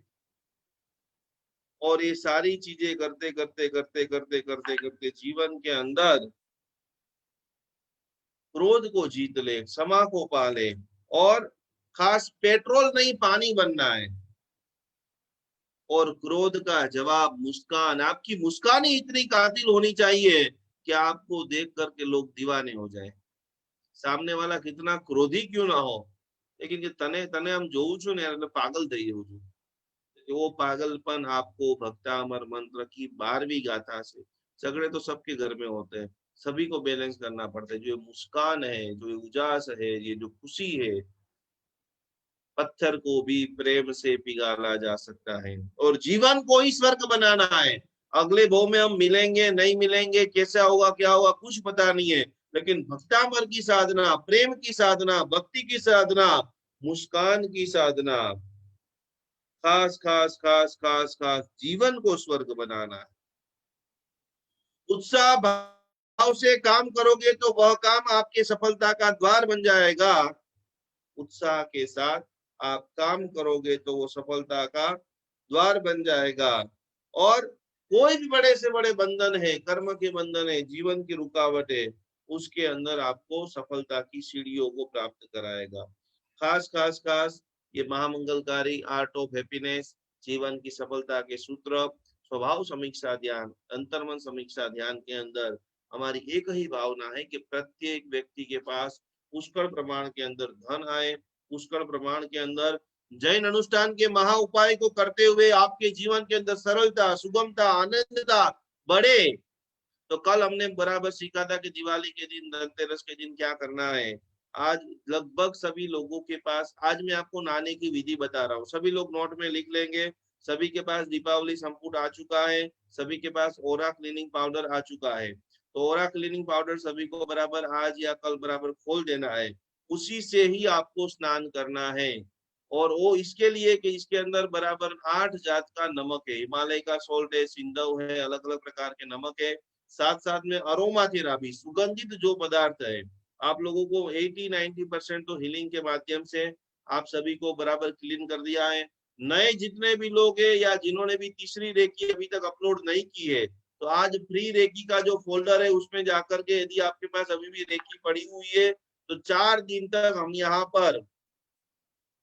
और ये सारी चीजें करते करते करते करते करते करते जीवन के अंदर क्रोध को जीत ले, क्षमा को पाले, और खास पेट्रोल नहीं पानी बनना है। और क्रोध का जवाब मुस्कान, आपकी मुस्कान ही इतनी कातिल होनी चाहिए कि आपको देख करके लोग दीवाने हो जाए, सामने वाला कितना क्रोधी क्यों ना हो, लेकिन ये तने तने हम જોઉં છું ને એટલે પાગલ થઈ જઉં છું। वो पागलपन आपको भक्ता अमर मंत्र की 12वीं गाथा से, झगड़े तो सबके घर में होते हैं, सभी को बैलेंस करना पड़ता है। जो ये मुस्कान है, जो ये उजास है, ये जो खुशी है, पत्थर को भी प्रेम से पिघाला जा सकता है। और जीवन को ही स्वर्ग बनाना है। अगले भव में हम मिलेंगे नहीं मिलेंगे, कैसा होगा क्या होगा कुछ पता नहीं है, लेकिन भक्तामर की साधना, प्रेम की साधना, भक्ति की साधना, मुस्कान की साधना, खास खास खास खास खास जीवन को स्वर्ग बनाना है। उत्साह भाव से काम करोगे तो वह काम आपके सफलता का द्वार बन जाएगा। उत्साह के साथ आप काम करोगे तो वो सफलता का द्वार बन जाएगा। और कोई भी बड़े से बड़े बंधन है, कर्म के बंधन है, जीवन की रुकावट है, उसके अंदर आपको सफलता की सीढ़ियों को प्राप्त कराएगा। खास खास खास ये महामंगलकारी आर्ट ऑफ हैप्पीनेस, जीवन की सफलता के सूत्र, स्वभाव समीक्षा ध्यान, अंतर्मन समीक्षा ध्यान के अंदर हमारी एक ही भावना है कि प्रत्येक व्यक्ति के पास पुष्कल प्रमाण के अंदर धन आए, पुष्कल प्रमाण के अंदर जैन अनुष्ठान के महा उपाय को करते हुए आपके जीवन के अंदर सरलता, सुगमता, आनंदता बढ़े। तो कल हमने बराबर सीखा था कि दिवाली के दिन, धनतेरस के दिन क्या करना है। आज लगभग सभी लोगों के पास, आज मैं आपको नहाने की विधि बता रहा हूँ, सभी लोग नोट में लिख लेंगे। सभी के पास दीपावली संपुट आ चुका है, सभी के पास ओरा क्लीनिंग पाउडर आ चुका है। तो ओरा क्लीनिंग पाउडर सभी को बराबर आज या कल बराबर खोल देना है, उसी से ही आपको स्नान करना है। और वो इसके लिए कि इसके अंदर बराबर 8 जात का नमक है, हिमालय का सोल्ट है, सिंधव है, अलग अलग प्रकार के नमक है। साथ साथ में अरोमा थेरापी, सुगंधित जो पदार्थ है, आप लोगों को 80-90% तो हीलिंग के माध्यम से आप सभी को बराबर क्लीन कर दिया है। नए जितने भी लोग हैं या जिन्होंने भी तीसरी रेकी अभी तक अपलोड नहीं की है, तो आज फ्री रेकी का जो फोल्डर है उसमें जाकर के, यदि आपके पास अभी भी रेकी पड़ी हुई है, तो 4 दिन तक हम यहाँ पर,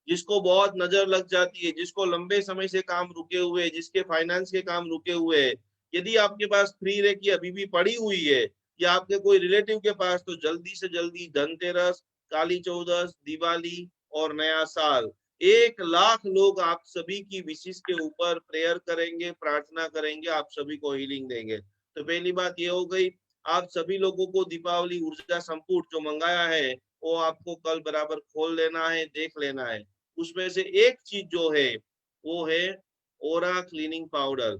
जिसको बहुत नजर लग जाती है, जिसको लंबे समय से काम रुके हुए, जिसके फाइनेंस के काम रुके हुए, यदि आपके पास फ्री रेकी अभी भी पड़ी हुई है या आपके कोई रिलेटिव के पास, तो जल्दी से जल्दी धनतेरस, काली चौदस, दिवाली और नया साल, 1 लाख लोग आप सभी की विशेष के ऊपर प्रेयर करेंगे, प्रार्थना करेंगे, आप सभी को हीलिंग देंगे। तो पहली बात ये हो गई, आप सभी लोगों को दीपावली ऊर्जा संपुट जो मंगाया है वो आपको कल बराबर खोल लेना है, देख लेना है। उसमें से एक चीज जो है वो है ओरा क्लीनिंग पाउडर,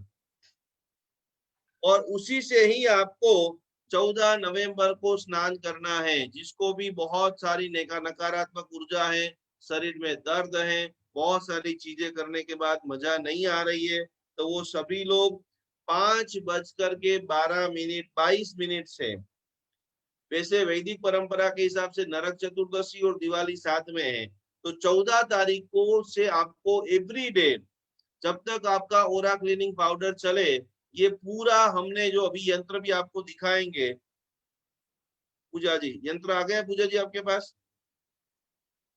और उसी से ही आपको 14 नवंबर को स्नान करना है। जिसको भी बहुत सारी नकारात्मक ऊर्जा है, शरीर में दर्द है, बहुत सारी चीजें करने के बाद मजा नहीं आ रही है, तो वो सभी लोग 5:12 22 मिनट से, वैसे वैदिक परंपरा के हिसाब से नरक चतुर्दशी और दिवाली साथ में है, तो 14 तारीख को से आपको एवरी डे, जब तक आपका ओरा क्लीनिंग पाउडर चले, ये पूरा हमने जो अभी यंत्र भी आपको दिखाएंगे। पूजा जी यंत्र आ गया पूजा जी आपके पास?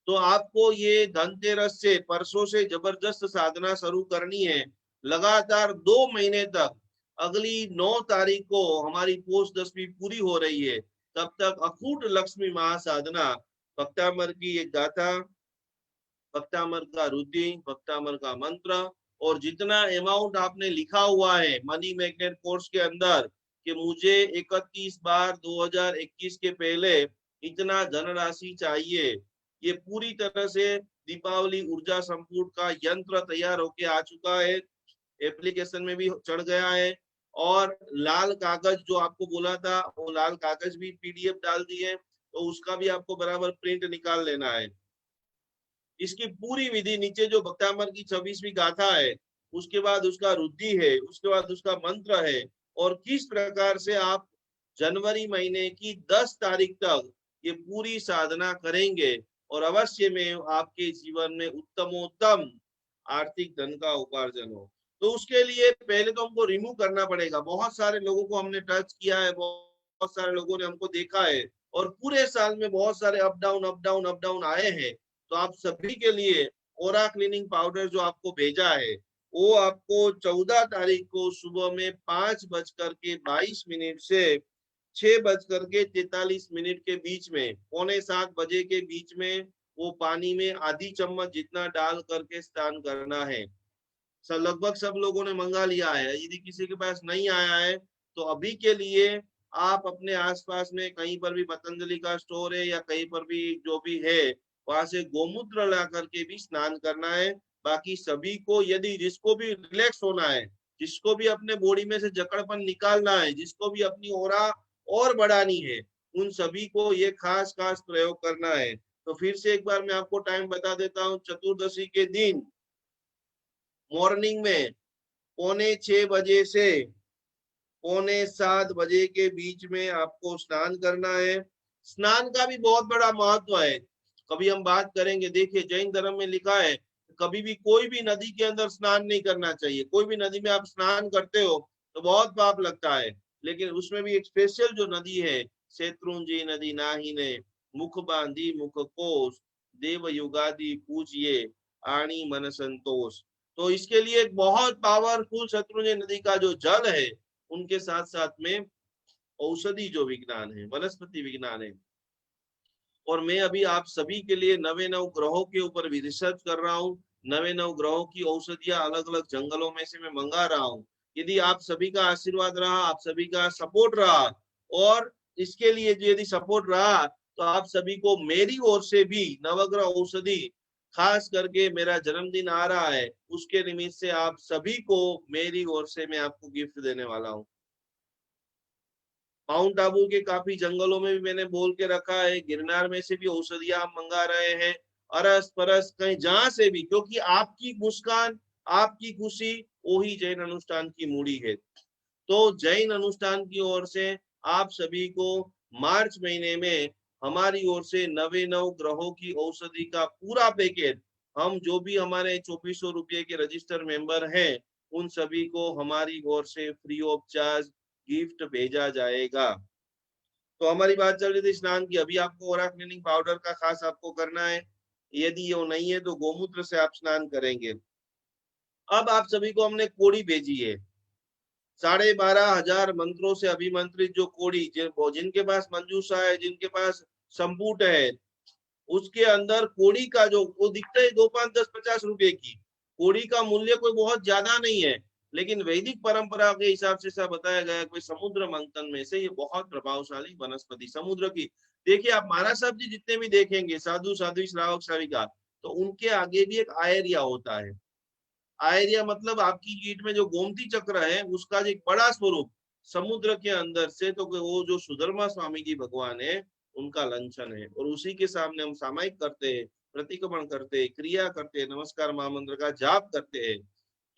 तो आपको ये धनतेरस से, परसों से जबरदस्त साधना शुरू करनी है, लगातार 2 महीने तक। अगली 9 तारीख को हमारी पोष दशमी पूरी हो रही है, तब तक अखूट लक्ष्मी महासाधना, भक्तामर की एक गाथा, भक्तामर का रुद्री, भक्तामर का मंत्र, और जितना अमाउंट आपने लिखा हुआ है मनी मैग्नेट कोर्स के अंदर कि मुझे 31/12/2021 के पहले इतना धनराशि चाहिए, ये पूरी तरह से दीपावली ऊर्जा संपुट का यंत्र तैयार होके आ चुका है, एप्लीकेशन में भी चढ़ गया है। और लाल कागज जो आपको बोला था, वो लाल कागज भी पीडीएफ डाल दी है, तो उसका भी आपको बराबर प्रिंट निकाल लेना है। इसकी पूरी विधि नीचे जो भक्तामर की 26वीं गाथा है, उसके बाद उसका रुद्धि है, उसके बाद उसका मंत्र है, और किस प्रकार से आप जनवरी महीने की 10 तारीख तक ये पूरी साधना करेंगे और अवश्य में आपके जीवन में उत्तमोत्तम आर्थिक धन का उपार्जन हो। तो उसके लिए पहले तो हमको रिमूव करना पड़ेगा। बहुत सारे लोगों को हमने टच किया है, बहुत सारे लोगों ने हमको देखा है, और पूरे साल में बहुत सारे up down up down up down आए हैं। तो आप सभी के लिए ओरा क्लीनिंग पाउडर जो आपको भेजा है, वो आपको 14 तारीख को सुबह में 5:22 से 6:43 के बीच में, 6:45 के बीच में वो पानी में आधी चम्मच जितना डाल करके स्नान करना है। लगभग सब लोगों ने मंगा लिया है। यदि किसी के पास नहीं आया है तो अभी के लिए आप अपने आसपास में कहीं पर भी पतंजलि का स्टोर है या कहीं पर भी जो भी है, वहां से गोमूत्र ला करके भी स्नान करना है। बाकी सभी को, यदि जिसको भी रिलैक्स होना है, जिसको भी अपने बॉडी में से जकड़पन निकालना है, जिसको भी अपनी ओरा और बढ़ानी है, उन सभी को ये खास खास प्रयोग करना है। तो फिर से एक बार मैं आपको टाइम बता देता हूँ। चतुर्दशी के दिन मॉर्निंग में 6:45 से 6:45 के बीच में आपको स्नान करना है। स्नान का भी बहुत बड़ा महत्व है, कभी हम बात करेंगे। देखिए, जैन धर्म में लिखा है कभी भी कोई भी नदी के अंदर स्नान नहीं करना चाहिए। कोई भी नदी में आप स्नान करते हो तो बहुत पाप लगता है, लेकिन उसमें भी एक स्पेशल जो नदी है, शत्रुंजय नदी नाहीने मुख बांधी मुख कोस देव युगादि पूजिए आणी मन संतोष। तो इसके लिए एक बहुत पावरफुल शत्रुंजय नदी का जो जल है, उनके साथ साथ में औषधि जो विज्ञान है, वनस्पति विज्ञान है। और मैं अभी आप सभी के लिए 9 ग्रहों के ऊपर भी रिसर्च कर रहा हूँ। 9 ग्रहों की औषधियां अलग अलग जंगलों में से मैं मंगा रहा हूँ। यदि आप सभी का आशीर्वाद रहा, आप सभी का सपोर्ट रहा, और इसके लिए यदि सपोर्ट रहा, तो आप सभी को मेरी ओर से भी नवग्रह औषधि, खास करके मेरा जन्मदिन आ रहा है, उसके निमित्त से आप सभी को मेरी ओर से मैं आपको गिफ्ट देने वाला हूँ। माउंट आबू के काफी जंगलों में भी मैंने बोल के रखा है, गिरनार में से भी औषधियां हम मंगा रहे हैं, अरस परस कहीं जहां से भी, क्योंकि आपकी मुस्कान, आपकी खुशी वही जैन अनुष्ठान की मूड़ी है। तो जैन अनुष्ठान की ओर से आप सभी को मार्च महीने में हमारी ओर से 9 ग्रहों की औषधि का पूरा पैकेट, हम जो भी हमारे 2400 रुपये के रजिस्टर मेंबर हैं, उन सभी को हमारी ओर से फ्री ऑफ चार्ज गिफ्ट भेजा जाएगा। तो हमारी बात चल रही थी स्नान की। अभी आपको ओरा क्लीनिंग पाउडर का खास आपको करना है। यदि वो नहीं है तो गोमूत्र से आप स्नान करेंगे। अब आप सभी को हमने कोड़ी भेजी है, 12,500 मंत्रों से अभिमंत्रित जो कोड़ी, जिनके पास मंजूषा है, जिनके पास संपुट है, उसके अंदर कोड़ी का जो वो दिखता है 2, 5, 10, 50 रुपए की कोड़ी का मूल्य कोई बहुत ज्यादा नहीं है, लेकिन वैदिक परंपरा के हिसाब से ऐसा बताया गया कोई समुद्र मंथन में से ये बहुत प्रभावशाली वनस्पति समुद्र की। देखिए, आप महाराज साहब जी जितने भी देखेंगे साधु साध्वी श्रावक श्राविका, तो उनके आगे भी एक आयरिया होता है। आयरिया मतलब आपकी कीट में जो गोमती चक्र है, उसका एक बड़ा स्वरूप समुद्र के अंदर से, तो वो जो सुधर्मा स्वामी जी भगवान है, उनका लंचन है। और उसी के सामने हम सामायिक करते हैं, प्रतिक्रमण करते हैं, क्रिया करते हैं, नमस्कार महामंत्र का जाप करते हैं।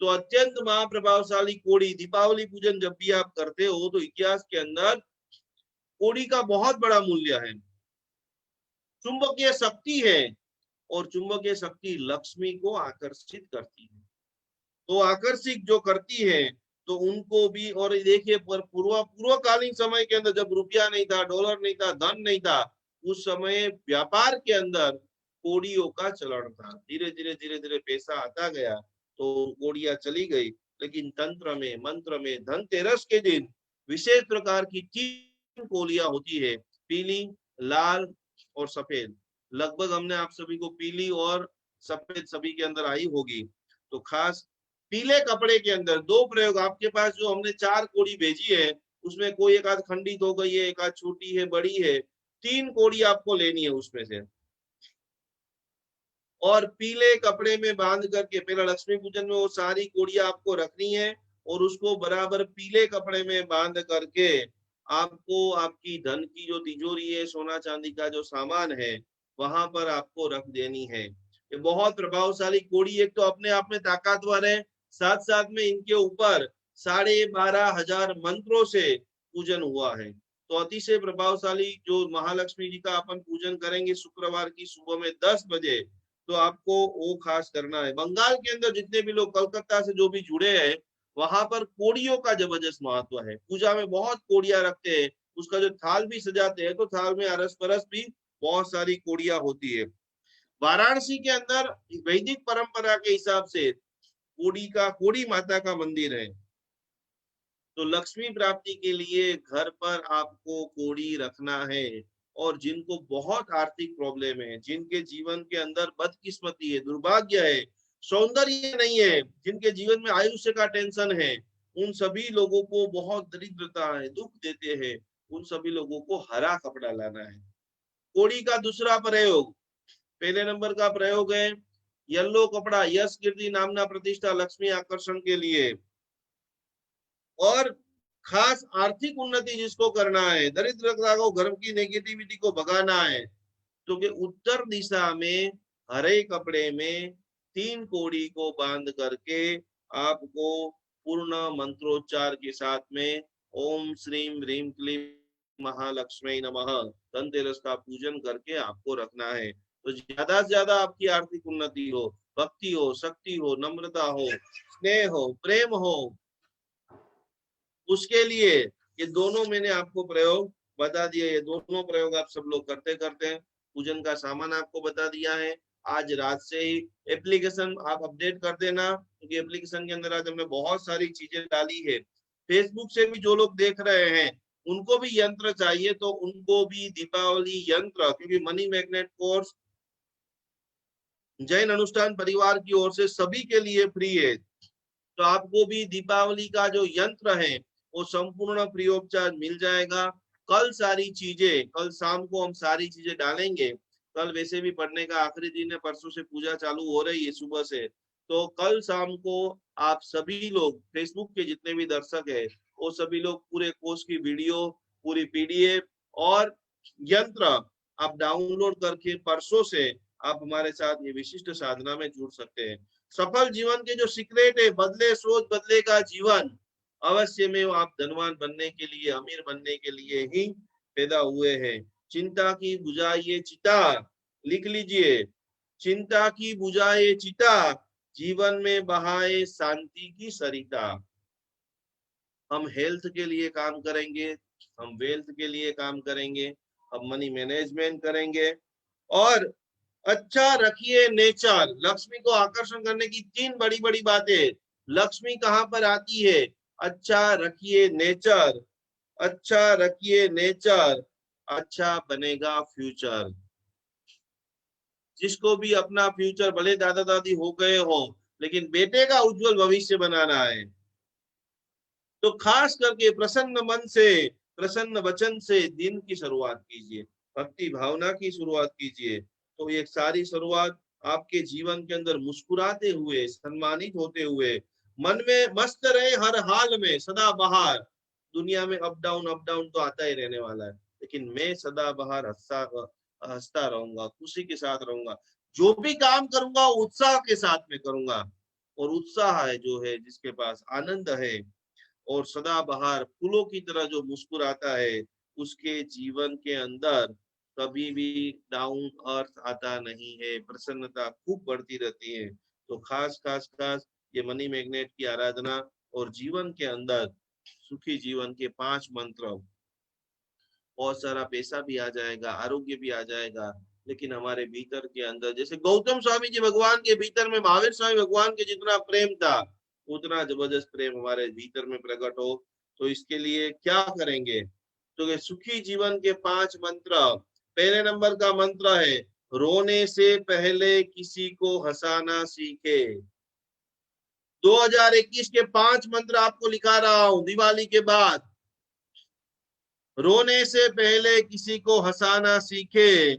तो अत्यंत महाप्रभावशाली कोड़ी, दीपावली पूजन जब भी आप करते हो तो इतिहास के अंदर कोड़ी का बहुत बड़ा मूल्य है। चुंबकीय शक्ति है, और चुंबकीय शक्ति लक्ष्मी को आकर्षित करती है। तो आकर्षित जो करती है, तो उनको भी। और देखिए, पूर्वकालीन समय के अंदर जब रुपया नहीं था, डॉलर नहीं था, धन नहीं था, उस समय व्यापार के अंदर कोड़ियों का चलन था। धीरे धीरे धीरे धीरे पैसा आता गया तो कोड़ियां चली गई। लेकिन तंत्र में, मंत्र में धनतेरस के दिन विशेष प्रकार की 3 कोलियां होती है, पीली, लाल और सफेद। लगभग हमने आप सभी को पीली और सफेद सभी के अंदर आई होगी। तो खास पीले कपड़े के अंदर 2 प्रयोग आपके पास, जो हमने 4 कोड़ी भेजी है, उसमें कोई एक आध खंडित हो गई है, एक आध छोटी है, बड़ी है, 3 कोड़ी आपको लेनी है उसमें से। और पीले कपड़े में बांध करके, पहला लक्ष्मी पूजन में वो सारी कोड़ियां आपको रखनी है और उसको बराबर पीले कपड़े में बांध करके आपको आपकी धन की जो तिजोरी है, सोना चांदी का जो सामान है, वहां पर आपको रख देनी है। ये बहुत प्रभावशाली कोड़ी, एक तो अपने आप में ताकतवर है, साथ साथ में इनके ऊपर 12,500 मंत्रों से पूजन हुआ है। तो अतिशय प्रभावशाली जो महालक्ष्मी जी का अपन पूजन करेंगे शुक्रवार की सुबह में 10 बजे, तो आपको वो खास करना है। बंगाल के अंदर जितने भी लोग कलकत्ता से जो भी जुड़े हैं, वहां पर कोड़ियों का जबरदस्त महत्व है। पूजा में बहुत कोड़ियां रखते हैं, उसका जो थाल भी सजाते हैं तो थाल में अरस परस भी बहुत सारी कोड़ियां होती है। वाराणसी के अंदर वैदिक परंपरा के हिसाब से कोड़ी माता का मंदिर है। तो लक्ष्मी प्राप्ति के लिए घर पर आपको कोड़ी रखना है। और जिनको बहुत आर्थिक प्रॉब्लम है, जिनके जीवन के अंदर बदकिस्मती है, दुर्भाग्य है, सौंदर्य नहीं है, जिनके जीवन में आयुष्य का टेंशन है, उन सभी लोगों को बहुत दरिद्रता है, दुख देते हैं, उन सभी लोगों को हरा कपड़ा लाना है। कोड़ी का दूसरा प्रयोग, पहले नंबर का प्रयोग है येलो कपड़ा, यश कीर्ति नामना प्रतिष्ठा लक्ष्मी आकर्षण के लिए। और खास आर्थिक उन्नति जिसको करना है, दरिद्रता को, घर की नेगेटिविटी को भगाना है, तो कि उत्तर दिशा में हरे कपड़े में 3 कोड़ी को बांध करके आपको पूर्ण मंत्रोच्चार के साथ में ओम श्रीम ह्रीम क्लीम महालक्ष्मी नमः धनतेरस का पूजन करके आपको रखना है। तो ज्यादा से ज्यादा आपकी आर्थिक उन्नति हो, भक्ति हो, शक्ति हो, नम्रता हो, स्नेह हो, प्रेम हो, उसके लिए ये दोनों मैंने आपको प्रयोग बता दिए। ये दोनों प्रयोग आप सब लोग करते करते हैं। पूजन का सामान आपको बता दिया है। आज रात से ही एप्लीकेशन आप अपडेट कर देना, क्योंकि एप्लीकेशन के अंदर आज हमने बहुत सारी चीजें डाली है। फेसबुक से भी जो लोग देख रहे हैं उनको भी यंत्र चाहिए, तो उनको भी दीपावली यंत्र, क्योंकि मनी मैग्नेट कोर्स जैन अनुष्ठान परिवार की ओर से सभी के लिए फ्री है। तो आपको भी दीपावली का जो यंत्र है वो संपूर्ण फ्री ऑफ चार्ज मिल जाएगा। कल सारी चीजें, कल शाम को हम सारी चीजें डालेंगे। कल वैसे भी पढ़ने का आखिरी दिन है, परसों से पूजा चालू हो रही है सुबह से। तो कल शाम को आप सभी लोग, फेसबुक के जितने भी दर्शक है, वो सभी लोग पूरे कोर्स की वीडियो, पूरी पीडीएफ और यंत्र आप डाउनलोड करके परसों से आप हमारे साथ ये विशिष्ट साधना में जुड़ सकते हैं। सफल जीवन के जो सीक्रेट है, बदले सोच बदलेगा जीवन, अवश्य में आप धनवान बनने के लिए, अमीर बनने के लिए ही पैदा हुए हैं। चिंता की बुझाइए चिता, लिख लीजिए, चिंता की बुझाइए चिता, जीवन में बहाए शांति की सरिता। हम हेल्थ के लिए काम करेंगे, हम वेल्थ के लिए काम करेंगे, हम मनी मैनेजमेंट करेंगे। और अच्छा रखिए नेचर। लक्ष्मी को आकर्षण करने की 3 बड़ी बड़ी बातें। लक्ष्मी कहां पर आती है? अच्छा रखिए नेचर, अच्छा रखिए नेचर, अच्छा बनेगा फ्यूचर। जिसको भी अपना फ्यूचर, भले दादा दादी हो गए हो, लेकिन बेटे का उज्जवल भविष्य बनाना है, तो खास करके प्रसन्न मन से, प्रसन्न वचन से दिन की शुरुआत कीजिए, भक्ति भावना की शुरुआत कीजिए। तो ये सारी शुरुआत आपके जीवन के अंदर मुस्कुराते हुए, सम्मानित होते हुए, मन में मस्त रहे हर हाल में, सदा बहार। दुनिया में अप डाउन तो आता ही रहने वाला है, लेकिन मैं सदा बहार हंसता रहूंगा, खुशी के साथ रहूंगा। जो भी काम करूंगा उत्साह के साथ में करूंगा। और उत्साह है जो है, जिसके पास आनंद है और सदाबहार फूलों की तरह जो मुस्कुराता है, उसके जीवन के अंदर कभी भी डाउन अर्थ आता नहीं है, प्रसन्नता खूब बढ़ती रहती है। तो खास खास खास ये मनी मैग्नेट की आराधना और जीवन के अंदर सुखी जीवन के 5 मंत्र, बहुत सारा पैसा भी आ जाएगा, आरोग्य भी आ जाएगा, लेकिन हमारे भीतर के अंदर, जैसे गौतम स्वामी जी भगवान के भीतर में महावीर स्वामी भगवान के जितना प्रेम था, उतना जबरदस्त प्रेम हमारे भीतर में प्रकट हो। तो इसके लिए क्या करेंगे? तो सुखी जीवन के 5 मंत्र। पहले नंबर का मंत्र है, रोने से पहले किसी को हंसाना सीखे। 2021 के 5 मंत्र आपको लिखा रहा हूं दिवाली के बाद। रोने से पहले किसी को हंसाना सीखे,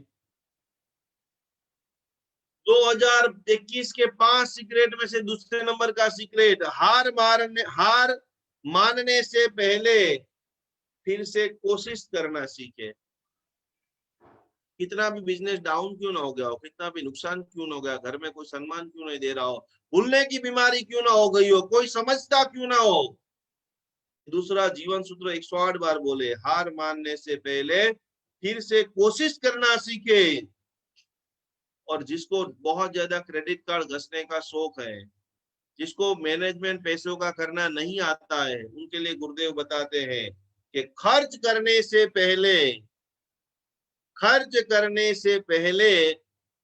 2021 के 5 सीक्रेट में से दूसरे नंबर का सीक्रेट, हार मानने से पहले फिर से कोशिश करना सीखे। कितना भी बिजनेस डाउन क्यों ना हो गया हो, कितना भी नुकसान क्यों ना हो गया, घर में कोई सम्मान क्यों नहीं दे रहा हो, भूलने की बीमारी क्यों ना हो गई हो, कोई समझता क्यों ना हो, दूसरा जीवन सूत्र 108 बार बोले, हार मानने से पहले फिर से कोशिश करना सीखे। और जिसको बहुत ज्यादा क्रेडिट कार्ड घसने का शौक है, जिसको मैनेजमेंट पैसों का करना नहीं आता है, उनके लिए गुरुदेव बताते हैं कि खर्च करने से पहले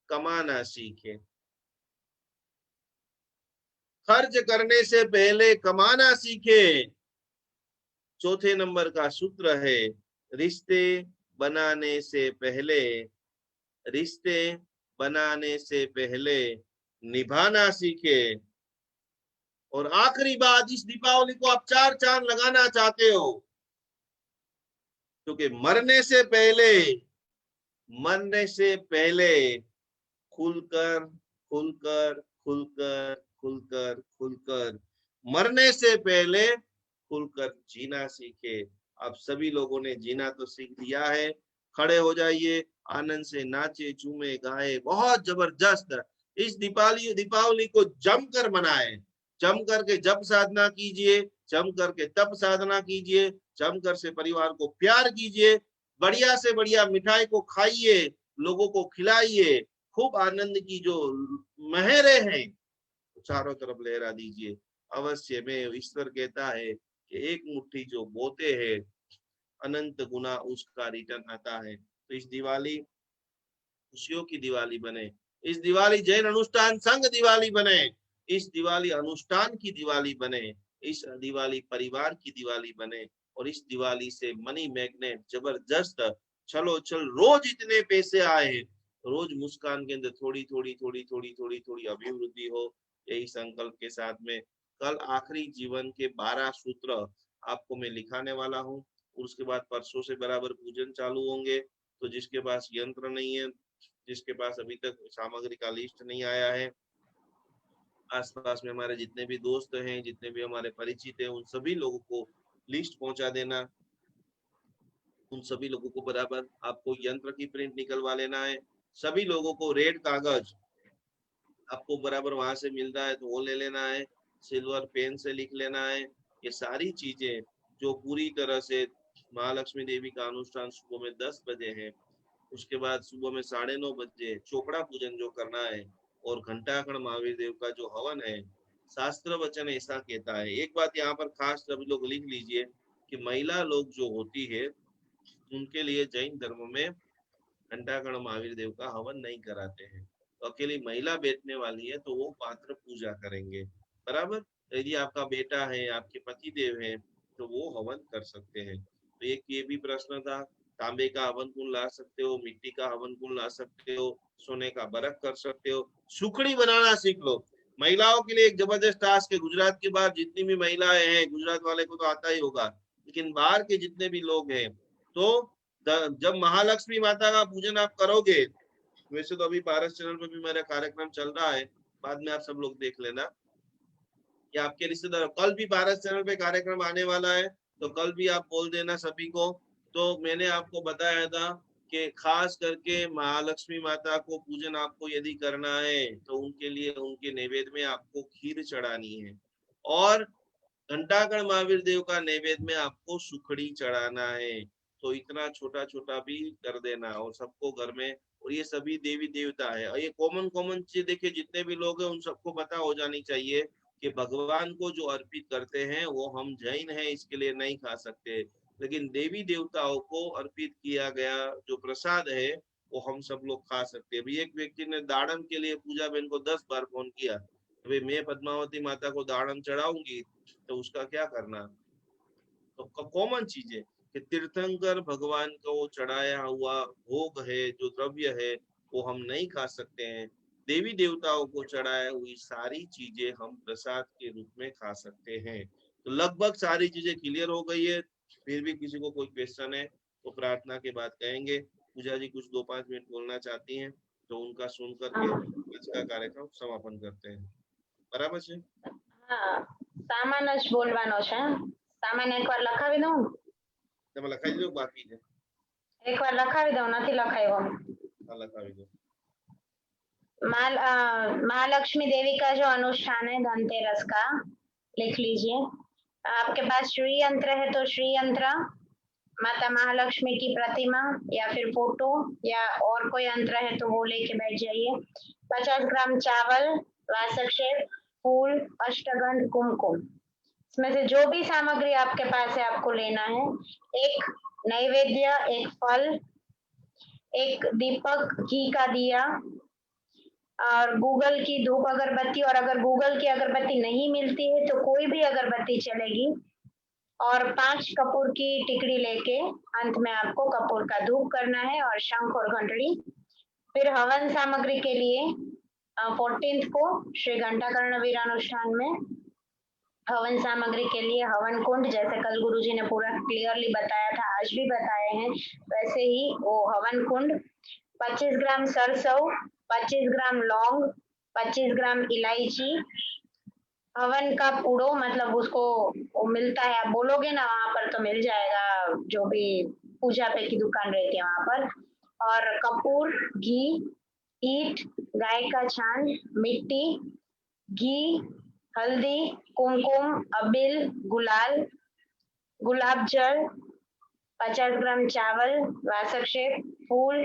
कमाना सीखे। खर्च करने से पहले कमाना सीखे। चौथे नंबर का सूत्र है, रिश्ते बनाने से पहले निभाना सीखे। और आखिरी बात, इस दीपावली को आप 4 चांद लगाना चाहते हो, क्योंकि मरने से पहले खुलकर मरने से पहले खुलकर जीना सीखे। अब सभी लोगों ने जीना तो सीख दिया है, खड़े हो जाइए, आनंद से नाचे, झूमे, गाए, बहुत जबरदस्त इस दीपावली को जमकर मनाए। जम करके जप साधना कीजिए, जम करके तप साधना कीजिए, जमकर से परिवार को प्यार कीजिए, बढ़िया से बढ़िया मिठाई को खाइए, लोगों को खिलाइए, खूब आनंद की जो लहरें हैं चारों तरफ लहरा दीजिए। अवश्य में ईश्वर कहता है कि एक मुट्ठी जो बोते हैं अनंत गुना उसका रिटर्न आता है। तो इस दिवाली खुशियों की दिवाली बने, इस दिवाली जैन अनुष्ठान संघ दिवाली बने, इस दिवाली अनुष्ठान की दिवाली बने, इस दिवाली परिवार की दिवाली बने, और इस दिवाली से मनी मैग्नेट जबरदस्त चलो चल रोज इतने पैसे आए, रोज मुस्कान के अंदर थोड़ी थोड़ी अभिवृद्धि हो, यही संकल्प के साथ में कल आखिरी जीवन के 12 सूत्र आपको मैं लिखाने वाला हूँ। उसके बाद परसों से बराबर पूजन चालू होंगे। तो जिसके पास यंत्र नहीं है, जिसके पास अभी तक सामग्री का लिस्ट नहीं आया है, आसपास में हमारे जितने भी दोस्त हैं, जितने भी हमारे परिचित हैं, उन सभी लोगों को लिस्ट पहुंचा देना। उन सभी लोगों को बराबर आपको यंत्र की प्रिंट निकलवा लेना है। सभी लोगों को रेड कागज आपको बराबर वहां से मिल रहा है तो वो ले लेना है, सिल्वर पेन से लिख लेना है। ये सारी चीजें जो पूरी तरह से महालक्ष्मी देवी का अनुष्ठान सुबह में 10 बजे है, उसके बाद सुबह में 9:30 बजे चोपड़ा पूजन जो करना है, और घंटाकर्ण महावीर देव का जो हवन है, शास्त्र वचन ऐसा कहता है। एक बात यहाँ पर खास सभी लोग लिख लीजिए कि महिला लोग जो होती है उनके लिए जैन धर्म में घंटाकर्ण महावीर देव का हवन नहीं कराते हैं। तो अकेली महिला बैठने वाली है तो वो पात्र पूजा करेंगे, बराबर। यदि आपका बेटा है, आपके पति देव है, तो वो हवन कर सकते हैं। तो एक ये भी प्रश्न था, तांबे का हवन कुंड ला सकते हो, मिट्टी का हवन कुंड ला सकते हो, सोने का बरक कर सकते हो, सुखड़ी बनाना सीख लो। महिलाओं के लिए एक जबरदस्त टास्क है। गुजरात के बाहर जितनी भी महिलाएं हैं, गुजरात वाले को तो आता ही होगा, लेकिन बाहर के जितने भी लोग हैं, तो जब महालक्ष्मी माता का पूजन आप करोगे, वैसे तो अभी पारस चैनल पे भी मेरा कार्यक्रम चल रहा है, बाद में आप सब लोग देख लेना, कि आपके रिश्तेदार, कल भी पारस चैनल पे कार्यक्रम आने वाला है, तो कल भी आप बोल देना सभी को। तो मैंने आपको बताया था कि खास करके महालक्ष्मी माता को पूजन आपको यदि करना है तो उनके लिए उनके नैवेद्य में आपको खीर चढ़ानी है, और घंटाकर्ण महावीर देव का नैवेद्य में आपको सुखड़ी चढ़ाना है। तो इतना छोटा छोटा भी कर देना, और सबको घर में, और ये सभी देवी देवता है, और ये कॉमन चीज देखिए, जितने भी लोग हैं उन सबको पता हो जानी चाहिए कि भगवान को जो अर्पित करते हैं वो हम जैन हैं इसके लिए नहीं खा सकते, लेकिन देवी देवताओं को अर्पित किया गया जो प्रसाद है वो हम सब लोग खा सकते हैं। अभी एक व्यक्ति ने दाड़म के लिए पूजा बहन को 10 बार फोन किया, अभी मैं पद्मावती माता को दाड़म चढ़ाऊंगी तो उसका क्या करना। तो कॉमन चीजें कि तीर्थंकर भगवान को चढ़ाया हुआ भोग है, जो द्रव्य है वो हम नहीं खा सकते हैं। देवी देवताओं को चढ़ाया हुई सारी चीजें हम प्रसाद के रूप में खा सकते हैं। तो लगभग सारी चीजें क्लियर हो गई है। फिर भी किसी को कोई क्वेश्चन है तो प्रार्थना के बाद कहेंगे। पूजा जी कुछ 2-5 मिनट बोलना चाहती हैं तो उनका सुन करके आज का कार्यक्रम समापन करते हैं। बराबर છે? હા, સામાન જ બોલવાનો છે. સામાન એકવાર લખાવી દઉં? તમે લખાઈ દો, બાકી છે એકવાર લખાવી દઉં, નથી લખાવ્યો. હા, લખાવી દો. महालक्ष्मी देवी का जो अनुष्ठान है धनतेरस का, लिख लीजिए. आपके पास श्री यंत्र है तो श्री यंत्र, माता महालक्ष्मी की प्रतिमा या फिर फोटो या और कोई यंत्र है तो वो लेके बैठ जाइए. 50 ग्राम चावल, वासक्षेप, फूल, अष्टगंध, कुमकुम, इसमें से जो भी सामग्री आपके पास है आपको लेना है. एक नैवेद्य, एक फल, एक दीपक, घी का दिया और गूगल की धूप अगरबत्ती, और अगर गूगल की अगरबत्ती नहीं मिलती है तो कोई भी अगरबत्ती चलेगी, और 5 कपूर की टिकड़ी लेके अंत में आपको कपूर का धूप करना है और शंख और घंटड़ी. फिर हवन सामग्री के लिए 14th को श्री घंटाकर्ण वीरानुष्ठान में हवन सामग्री के लिए हवन कुंड, जैसे कल गुरुजी ने पूरा क्लियरली बताया था, आज भी बताए हैं वैसे ही वो हवन कुंड. 25 ग्राम सरसों, 25 ग्राम लौंग, 25 ग्राम इलायची, हवन का पूड़ो, मतलब उसको वो मिलता है, आप बोलोगे ना वहां पर तो मिल जाएगा, जो भी पूजा पे की दुकान रहती है वहां पर. और कपूर, घी, ईंट, गाय का छान, मिट्टी, घी, हल्दी, कुमकुम, अबील, गुलाल, गुलाब जल, 50 ग्राम चावल, वासक्षेप, फूल,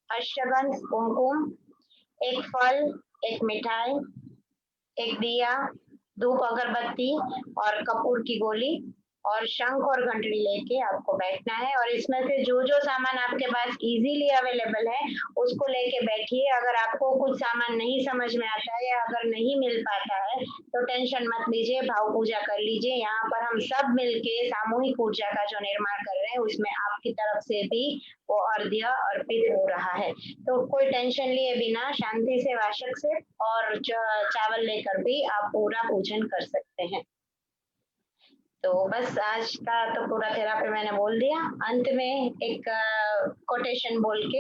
अष्टगंध, कुमकुम, एक फल, एक मिठाई, एक दिया, धूप अगरबत्ती और कपूर की गोली और शंख और घंटड़ी लेके आपको बैठना है. और इसमें से जो जो सामान आपके पास इजीली अवेलेबल है उसको लेके बैठिए. अगर आपको कुछ सामान नहीं समझ में आता है या अगर नहीं मिल पाता है तो टेंशन मत लीजिए, भाव पूजा कर लीजिए. यहाँ पर हम सब मिलके सामूहिक ऊर्जा का जो निर्माण कर रहे हैं उसमें आपकी तरफ से भी वो अर्घ्य अर्पित हो रहा है. तो कोई टेंशन लिए बिना शांति से वाशक से और चावल लेकर भी आप पूरा पूजन कर सकते हैं. तो बस आज का तो पूरा थेरापी मैंने बोल दिया. अंत में एक कोटेशन बोल के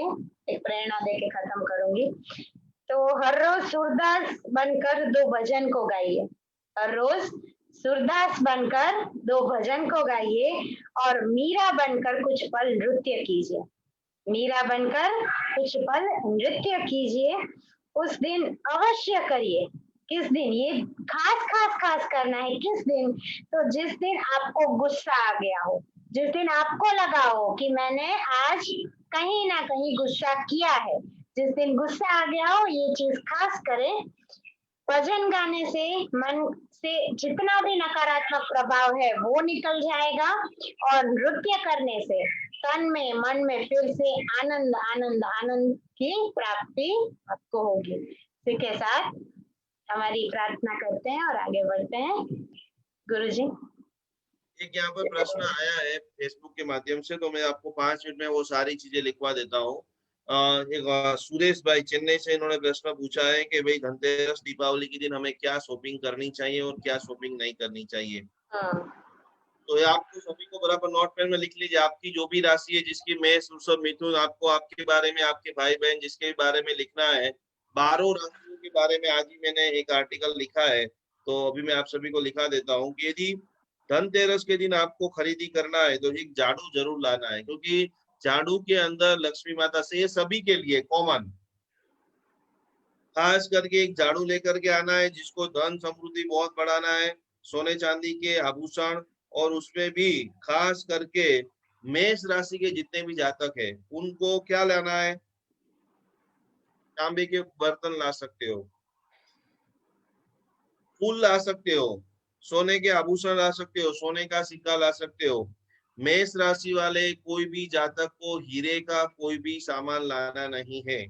एक प्रेरणा दे के खत्म करूंगी. तो हर रोज सूरदास बनकर 2 भजन को गाइए. हर रोज सूरदास बनकर 2 भजन को गाइए और मीरा बनकर कुछ पल नृत्य कीजिए. मीरा बनकर कुछ पल नृत्य कीजिए. उस दिन अवश्य करिए. किस दिन? ये खास खास खास करना है. किस दिन? तो जिस दिन आपको गुस्सा आ गया हो, जिस दिन आपको लगा हो कि मैंने आज कहीं ना कहीं गुस्सा किया है, जिस दिन गुस्सा आ गया हो ये चीज खास करें. भजन गाने से मन से जितना भी नकारात्मक प्रभाव है वो निकल जाएगा और नृत्य करने से तन में मन में फिर से आनंद आनंद आनंद की प्राप्ति आपको होगी. इसी के साथ हमारी प्रार्थना करते हैं और आगे बढ़ते हैं. गुरुजी, एक यहाँ पर प्रश्न आया है फेसबुक के माध्यम से, तो मैं आपको 5 मिनट में वो सारी चीजें लिखवा देता हूँ. एक सुरेश भाई चेन्नई से इन्होंने प्रश्न पूछा है कि भाई धनतेरस दीपावली के दिन हमें क्या शॉपिंग करनी चाहिए और क्या शॉपिंग नहीं करनी चाहिए. तो ये आपको सभी को बराबर नोट पेन में लिख लीजिए. आपकी जो भी राशि है, जिसकी मेष, वृषभ, मिथुन, आपको आपके बारे में, आपके भाई बहन जिसके बारे में लिखना है, 12 राशियों के बारे में आज ही मैंने एक आर्टिकल लिखा है. तो अभी मैं आप सभी को लिखा देता हूँ कि यदि धनतेरस के दिन आपको खरीदी करना है तो एक झाड़ू जरूर लाना है, क्योंकि झाड़ू के अंदर लक्ष्मी माता से, ये सभी के लिए कॉमन, खास करके एक झाड़ू लेकर के आना है जिसको धन समृद्धि बहुत बढ़ाना है. सोने चांदी के आभूषण, और उसमें भी खास करके मेष राशि के जितने भी जातक है उनको क्या लाना है? तांबे के बर्तन ला सकते हो, फूल ला सकते हो, सोने के आभूषण ला सकते हो, सोने का सिक्का ला सकते हो. मेष राशि वाले कोई भी जातक को हीरे का कोई भी सामान लाना नहीं है.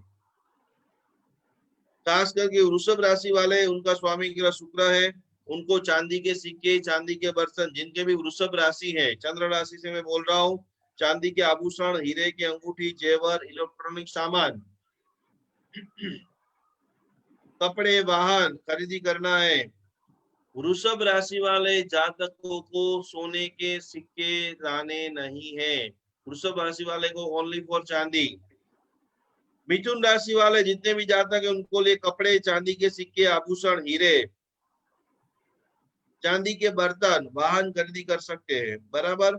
खास करके वृषभ राशि वाले, उनका स्वामी ग्रह शुक्र है, उनको चांदी के सिक्के, चांदी के बर्तन, जिनके भी वृषभ राशि है, चंद्र राशि से मैं बोल रहा हूँ, चांदी के आभूषण, हीरे की अंगूठी, जेवर, इलेक्ट्रॉनिक सामान, कपड़े, वाहन खरीदी करना है. वृषभ राशि वाले जातकों को सोने के सिक्के लाने नहीं है. वृषभ राशि वाले को ओनली फॉर चांदी. मिथुन राशि वाले जितने भी जातक है उनको लिए कपड़े, चांदी के सिक्के, आभूषण, हीरे, चांदी के बर्तन, वाहन खरीदी कर सकते हैं। बराबर।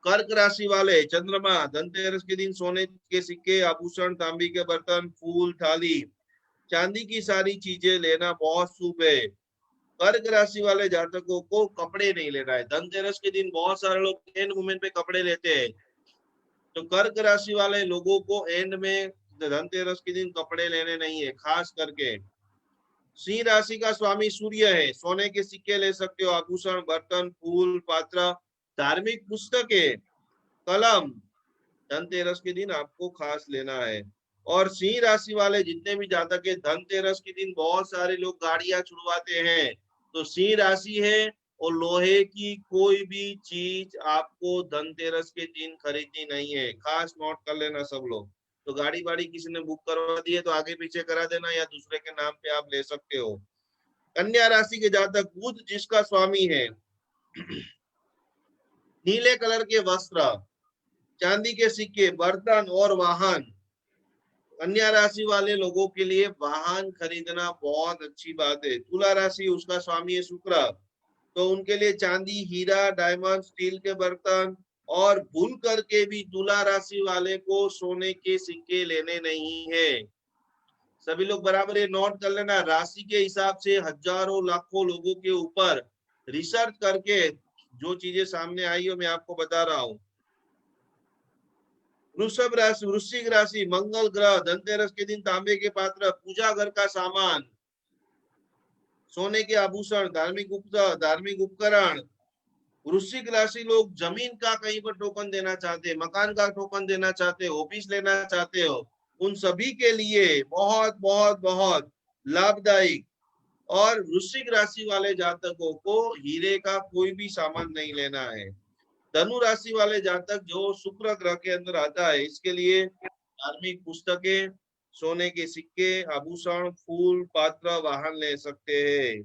कर्क राशि वाले चंद्रमा, धनतेरस के दिन सोने के सिक्के, आभूषण, तांबी के बर्तन, फूल, थाली, चांदी की सारी चीजें लेना बहुत शुभ है। कर्क राशि वाले जातकों को कपड़े नहीं लेना है। धनतेरस के दिन बहुत सारे लोग एंड मोमेंट पे कपड़े लेते हैं, तो कर्क राशि वाले लोगों को एंड में धनतेरस के दिन कपड़े लेने नहीं है, खास करके। सिंह राशि का स्वामी सूर्य है, सोने के सिक्के ले सकते हो, आभूषण, बर्तन, फूल, पात्र, धार्मिक पुस्तकें, कलम, धनतेरस के दिन आपको खास लेना है। और सिंह राशि वाले जितने भी जातक है, धनतेरस के दिन बहुत सारे लोग गाड़ियां छुड़वाते हैं, तो सिंह राशि है और लोहे की कोई भी चीज आपको धनतेरस के दिन खरीदनी नहीं है, खास नोट कर लेना सब लोग। तो गाड़ी वाड़ी किसी ने बुक करवा दी है तो आगे पीछे करा देना, या दूसरे के नाम पे आप ले सकते हो। कन्या राशि के जातक, बुध जिसका स्वामी है, नीले कलर के वस्त्र, चांदी के सिक्के, बर्तन और वाहन। कन्या राशि वाले लोगों के लिए वाहन खरीदना बहुत अच्छी बात है। तुला राशि, उसका स्वामी है शुक्र, तो उनके लिए चांदी, हीरा, डायमंड, स्टील के बर्तन, और भूल करके भी तुला राशि वाले को सोने के सिक्के लेने नहीं है। सभी लोग बराबर ये नोट कर लेना, राशि के हिसाब से हजारों लाखों लोगों के ऊपर रिसर्च करके जो चीजें सामने आई हो मैं आपको बता रहा हूँ। वृषभ राशि, वृश्चिक राशि, मंगल ग्रह, धनतेरस के दिन तांबे के पात्र, पूजा घर का सामान, सोने के आभूषण, धार्मिक उपकरण। वृश्चिक राशि लोग जमीन का कहीं पर टोकन देना चाहते हैं, मकान का टोकन देना चाहते हो, ऑफिस लेना चाहते हो, उन सभी के लिए बहुत बहुत बहुत लाभदायक। और वृश्चिक राशि वाले जातकों को हीरे का कोई भी सामान नहीं लेना है। धनु राशि वाले जातक जो शुक्र ग्रह के अंदर आता है, इसके लिए धार्मिक पुस्तकें, सोने के सिक्के, आभूषण, फूल, पात्र, वाहन ले सकते हैं।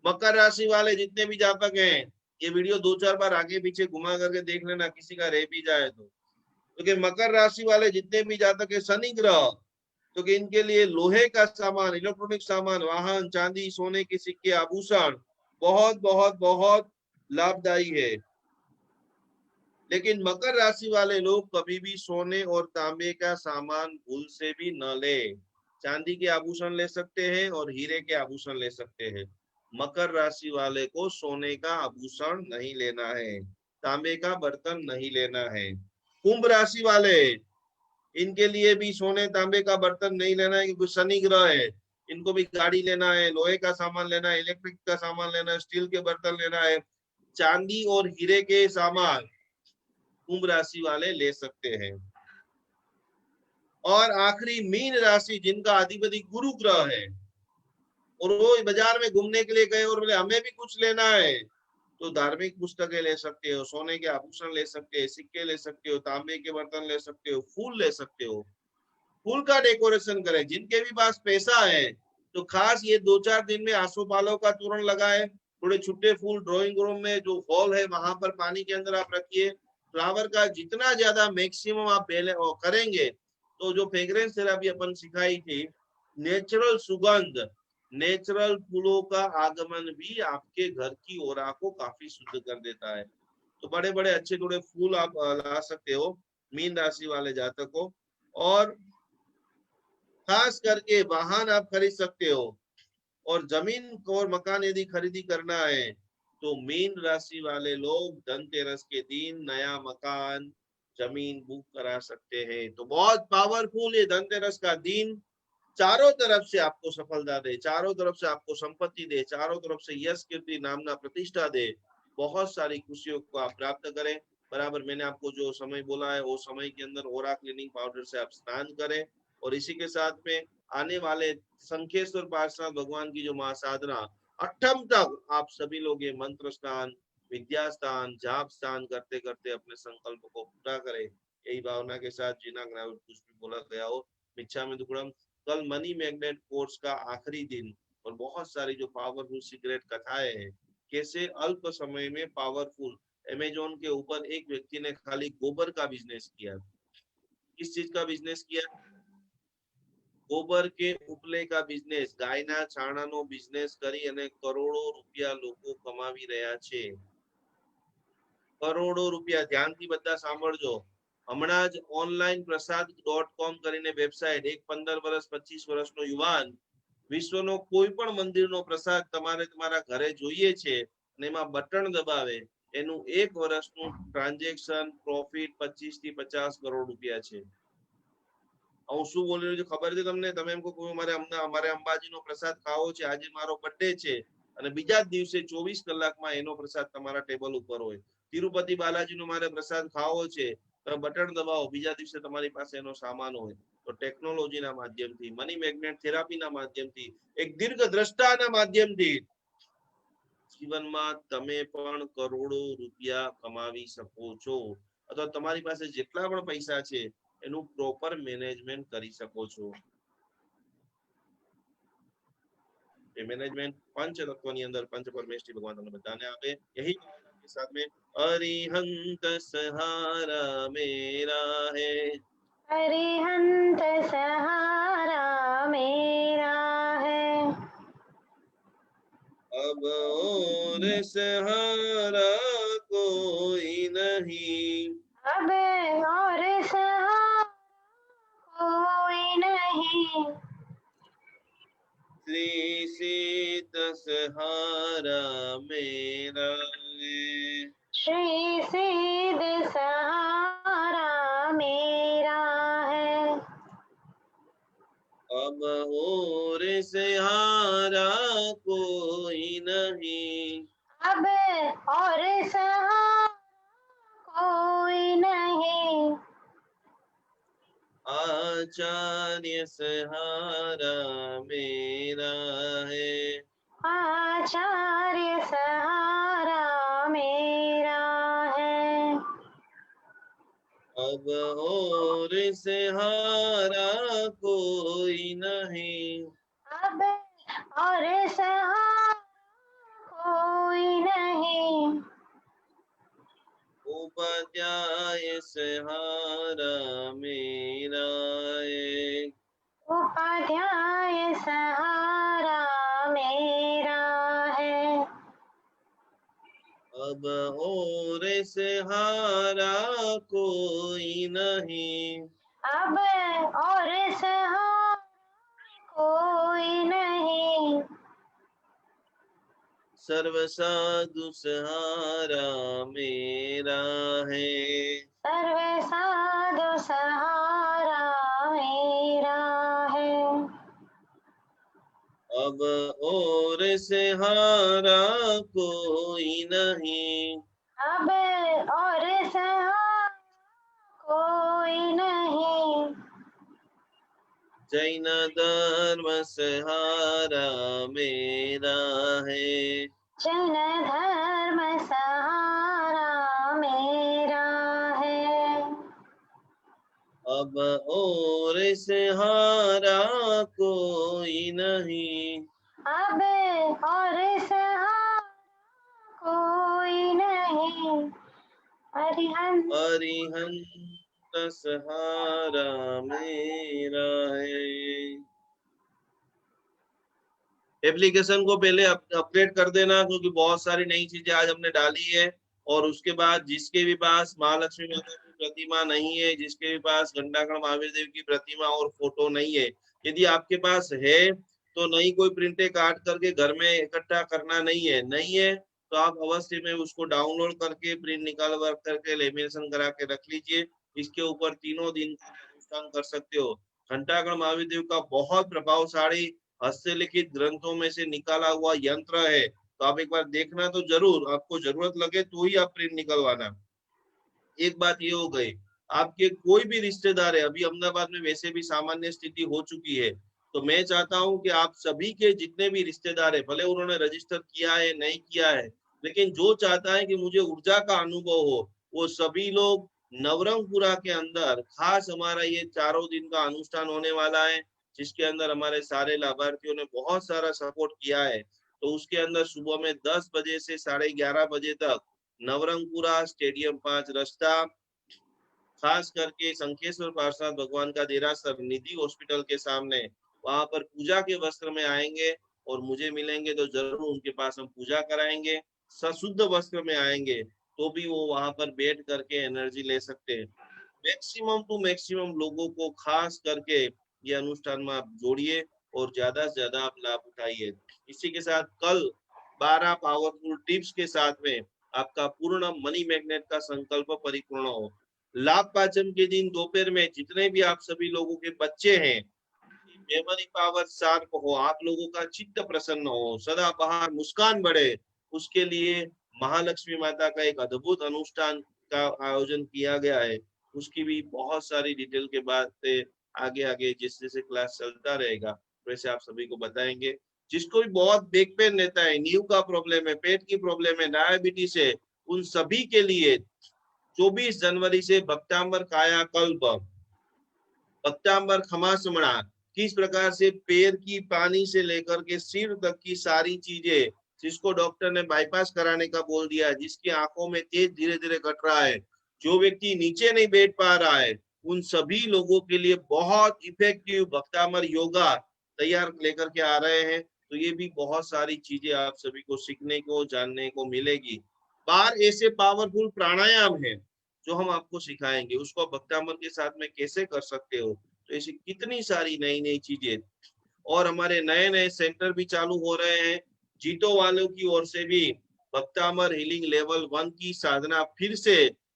मकर राशि वाले जितने भी जातक हैं, ये वीडियो 2-4 बार आगे पीछे घुमा करके देख लेना, किसी का रह भी जाए तो। क्योंकि मकर राशि वाले जितने भी जातक है, शनि ग्रह, तो इनके लिए लोहे का सामान, इलेक्ट्रॉनिक सामान, वाहन, चांदी, सोने के सिक्के, आभूषण बहुत बहुत बहुत लाभदायी है। लेकिन मकर राशि वाले लोग कभी भी सोने और तांबे का सामान भूल से भी न ले। चांदी के आभूषण ले सकते हैं और हीरे के आभूषण ले सकते हैं, मकर राशि वाले को सोने का आभूषण नहीं लेना है, तांबे का बर्तन नहीं लेना है। कुंभ राशि वाले, इनके लिए भी सोने तांबे का बर्तन नहीं लेना है, क्योंकि शनि ग्रह है, इनको भी गाड़ी लेना है, लोहे का सामान लेना है, इलेक्ट्रिक का सामान लेना है, स्टील के बर्तन लेना है, चांदी और हीरे के सामान कुंभ राशि वाले ले सकते हैं। और आखिरी मीन राशि, जिनका अधिपति गुरु ग्रह है और वो बाजार में घूमने के लिए गए और बोले हमें भी कुछ लेना है, तो धार्मिक पुस्तकें ले सकते हो, सोने के आभूषण ले सकते हो, सिक्के ले सकते हो, तांबे के बर्तन ले सकते हो, फूल ले सकते हो, फूल का डेकोरेशन करें। जिनके भी पास पैसा है तो खास ये 2-4 दिन में आसोपालव का तोरण लगाए, थोड़े छुट्टे फूल ड्राइंग रूम में जो हॉल है वहां पर पानी के अंदर आप रखिए। फ्लावर का जितना ज्यादा मैक्सिमम आप करेंगे, तो जो फ्रेग्रेंस थेरेपी अपन सिखाई थी, नेचुरल सुगंध, नेचुरल फूलों का आगमन भी आपके घर की ओरा को काफी शुद्ध कर देता है। तो बड़े बड़े अच्छे थोड़े फूल आप ला सकते हो मीन राशि वाले जातक को। और खास करके वाहन आप खरीद सकते हो, और जमीन और मकान यदि खरीदी करना है तो मीन राशि वाले लोग धनतेरस के दिन नया मकान, जमीन बुक करा सकते हैं। तो बहुत पावरफुल ये धनतेरस का दिन, चारों तरफ से आपको सफलता दे, चारों तरफ से आपको संपत्ति दे, चारों तरफ से यश कीर्ति नामना प्रतिष्ठा दे, बहुत सारी खुशियों को आप प्राप्त करें। बराबर मैंने आपको जो समय बोला है वो समय के अंदर ओरा क्लीनिंग पाउडर से आप स्नान करें। और इसी के साथ में आने वाले शंखेश्वर पार्षद भगवान की जो महासाधना अठम तक आप सभी लोग ये मंत्र स्नान, विद्या स्थान, जाप स्थान करते करते अपने संकल्प को पूरा करें। यही भावना के साथ जीना ग्राउंड कुछ भी बोला गया हो, मिच्छा में दुक्कड़म। कल मनी मैग्नेट कोर्स का आखिरी दिन, और बहुत सारी जो पावरफुल सीक्रेट कथाएं हैं, कैसे अल्प समय में पावरफुल, अमेजोन के ऊपर एक व्यक्ति ने खाली गोबर का बिजनेस किया। किस चीज का बिजनेस किया? गोबर के उपले का बिजनेस, ગાયના છાણાનો બિઝનેસ કરી અને કરોડો રૂપિયા લોકો કમાવી રહ્યા છે. કરોડો રૂપિયા. ધ્યાનથી બધા સાંભળજો. હમણાં જ onlineprasad.com કરીને વેબસાઇટ, એક 15 વર્ષ 25 વર્ષનો યુવાન વિશ્વનો કોઈ પણ મંદિરનો પ્રસાદ તમારે તમારા ઘરે જોઈએ છે અને એમાં બટન દબાવે, એનું એક વર્ષનું ટ્રાન્ઝેક્શન પ્રોફિટ 25 થી 50 કરોડ રૂપિયા છે. હું શું બોલી રહ્યો છું ખબર છે તમને? તમે એમ કહો અમારે અંબાજીનો પ્રસાદ ખાવો છે, આજે મારો બર્થડે છે, અને બીજા જ દિવસે 24 કલાકમાં એનો પ્રસાદ તમારા ટેબલ ઉપર હોય. તિરુપતિ બાલાજીનો મારે પ્રસાદ ખાવો છે, તમે બટન દબાવો, બીજા દિવસે તમારી પાસે એનો સામાન હોય. તો ટેકનોલોજીના માધ્યમથી, મની મેગ્નેટ થેરાપીના માધ્યમથી, એક દીર્ઘ દ્રષ્ટાના માધ્યમથી જીવનમાં તમે પણ કરોડો રૂપિયા કમાવી શકો છો, અથવા તમારી પાસે જેટલા પણ પૈસા છે એનું પ્રોપર મેનેજમેન્ટ કરી શકો છો. એ મેનેજમેન્ટ પંચ તત્વની અંદર પંચ પરમેશ્વરી ભગવાન તમને બધાને આપે. यही के साथ में अरिहंत सहारा मेरा है, अरिहंत सहारा मेरा है, अब और सहारा कोई नहीं, अब और सहारा कोई नहीं, श्री सीत सहारा मेरा है, श्री सिद्ध सहारा मेरा है, अब और सहारा कोई नहीं, अब और सहारा कोई नहीं, आचार्य सहारा मेरा है, आचार्य सहारा मेरा है, अब और सहारा कोई नहीं, अब और सहारा कोई नहीं, उपाध्याय सहारा मेरा है, उपाध्याय सहारा मेरा है, अब और सहारा कोई नहीं, अब और सहारा कोई नहीं, सर्व साधु सहारा मेरा है, सर्व साधु सहारा मेरा है, अब और सहारा कोई नहीं, अब और सहारा कोई नहीं, जैन धर्म सहारा मेरा है, जैन धर्म सहारा मेरा है, अब और सहारा कोई नहीं, अब और सहारा कोई नहीं, अरिहंत अरिहंत सहारा मेरा है. एप्लीकेशन को पहले अपडेट कर देना, क्योंकि बहुत सारी नई चीजें आज हमने डाली है. और उसके बाद जिसके भी पास महालक्ष्मी माता की प्रतिमा नहीं है, जिसके भी पास घंटाकर्ण महावीर देव की प्रतिमा और फोटो नहीं है, यदि आपके पास है तो नहीं कोई प्रिंटे काट करके घर में इकट्ठा करना नहीं है तो आप अवश्य में उसको डाउनलोड करके प्रिंट निकाल करके लेमिनेशन करा के रख लीजिए. इसके ऊपर 3 दिन अनुष्ठान कर सकते हो. घंटाकर्ण महावीर देव का बहुत प्रभावशाली हस्तलिखित ग्रंथों में से निकाला हुआ यंत्र है, तो आप एक बार देखना तो जरूर, आपको जरूरत लगे तो ही आप प्रिंट निकलवाना. एक बात ये हो गई, आपके कोई भी रिश्तेदार है, अभी अहमदाबाद में वैसे भी सामान्य स्थिति हो चुकी है, तो मैं चाहता हूं कि आप सभी के जितने भी रिश्तेदार है, भले उन्होंने रजिस्टर किया है नहीं किया है, लेकिन जो चाहता है कि मुझे ऊर्जा का अनुभव हो, वो सभी लोग नवरंगपुरा के अंदर खास हमारा ये 4 दिन का अनुष्ठान होने वाला है, जिसके अंदर हमारे सारे लाभार्थियों ने बहुत सारा सपोर्ट किया है. तो उसके अंदर सुबह में 10 बजे से 11:30 बजे तक नवरंगपुरा स्टेडियम 5 रस्ता खास करके शंखेश्वर पार्श्वनाथ भगवान का देरासर निधि हॉस्पिटल के सामने, वहां पर पूजा के वस्त्र में आएंगे और मुझे मिलेंगे तो जरूर उनके पास हम पूजा कराएंगे। सशुद्ध वस्त्र में आएंगे तो भी वो वहां पर बैठ करके एनर्जी ले सकते हैं। मैक्सिमम टू मैक्सिमम लोगों को खास करके ये अनुष्ठान में आप जोड़िए और ज्यादा से ज्यादा आप लाभ उठाइए। इसी के साथ कल 12 पावरफुल टिप्स के साथ में आपका पूर्ण मनी मैग्नेट का संकल्प परिपूर्ण हो। लाभ पाचम के दिन दोपहर में जितने भी आप सभी लोगों के बच्चे हैं, मेमोरी पावर शार्प हो, आप लोगों का चित्त प्रसन्न हो, सदा बाहर मुस्कान बढ़े, उसके लिए महालक्ष्मी माता का एक अद्भुत अनुष्ठान का आयोजन किया गया है। उसकी भी बहुत सारी डिटेल के बाद से आगे आगे जिस जैसे क्लास चलता रहेगा वैसे आप सभी को बताएंगे। जिसको भी बहुत बैक पेन रहता है, नींव का प्रॉब्लम है, पेट की प्रॉब्लम है, डायबिटीज है, उन सभी के लिए 24 जनवरी से भक्तांबर कायाकल्प, भक्तांबर खमासमणा, किस प्रकार से पैर की पानी से लेकर के सिर तक की सारी चीजें, जिसको डॉक्टर ने बाईपास कराने का बोल दिया, जिसकी आंखों में तेज धीरे धीरे घट रहा है, जो व्यक्ति नीचे नहीं बैठ पा रहा है, उन सभी लोगों के लिए बहुत इफेक्टिव भक्तांबर योगा तैयार लेकर के आ रहे हैं। तो ये भी बहुत सारी चीजें आप सभी को सीखने को जानने को मिलेगी। 12 ऐसे पावरफुल प्राणायाम है जो हम आपको सिखाएंगे, उसको आप भक्तांबर के साथ में कैसे कर सकते हो। तो ऐसी कितनी सारी नई नई चीजें, और हमारे नए नए सेंटर भी चालू हो रहे हैं। जीतो वालों की ओर से भी भक्तांबर हीलिंग लेवल 1 की साधना फिर से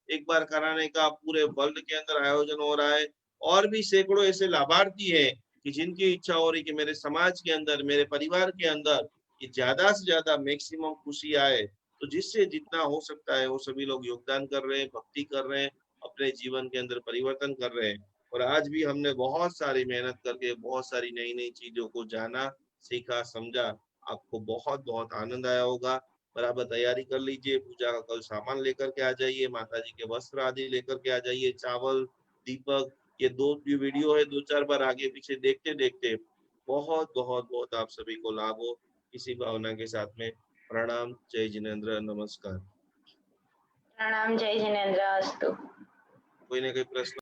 एक बार कराने का पूरे वर्ल्ड के अंदर आयोजन हो रहा है। और भी सैकड़ों ऐसे लाभार्थी हैं कि जिनकी इच्छा हो रही कि मेरे समाज के अंदर, मेरे परिवार के अंदर ये ज्यादा से ज्यादा मैक्सिमम खुशी आए, तो जिससे जितना हो सकता है वो सभी लोग योगदान कर रहे हैं, भक्ति कर रहे हैं, अपने जीवन के अंदर परिवर्तन कर रहे हैं। और आज भी हमने बहुत सारी मेहनत करके बहुत सारी नई नई चीजों को जाना, सीखा, समझा। आपको बहुत बहुत आनंद आया होगा। बराबर तैयारी कर लीजिए, पूजा का कल सामान लेकर के आ जाइए, माता जी के वस्त्र आदि लेकर के आ जाइए, चावल, दीपक। ये दो वीडियो है, 2-4 बार आगे पीछे देखते देखते बहुत बहुत बहुत आप सभी को लाभ हो। इसी भावना के साथ में प्रणाम, जय जिनेन्द्र, नमस्कार। प्रणाम, जय जिनेन्द्र अस्तु। कोई ना कोई प्रश्न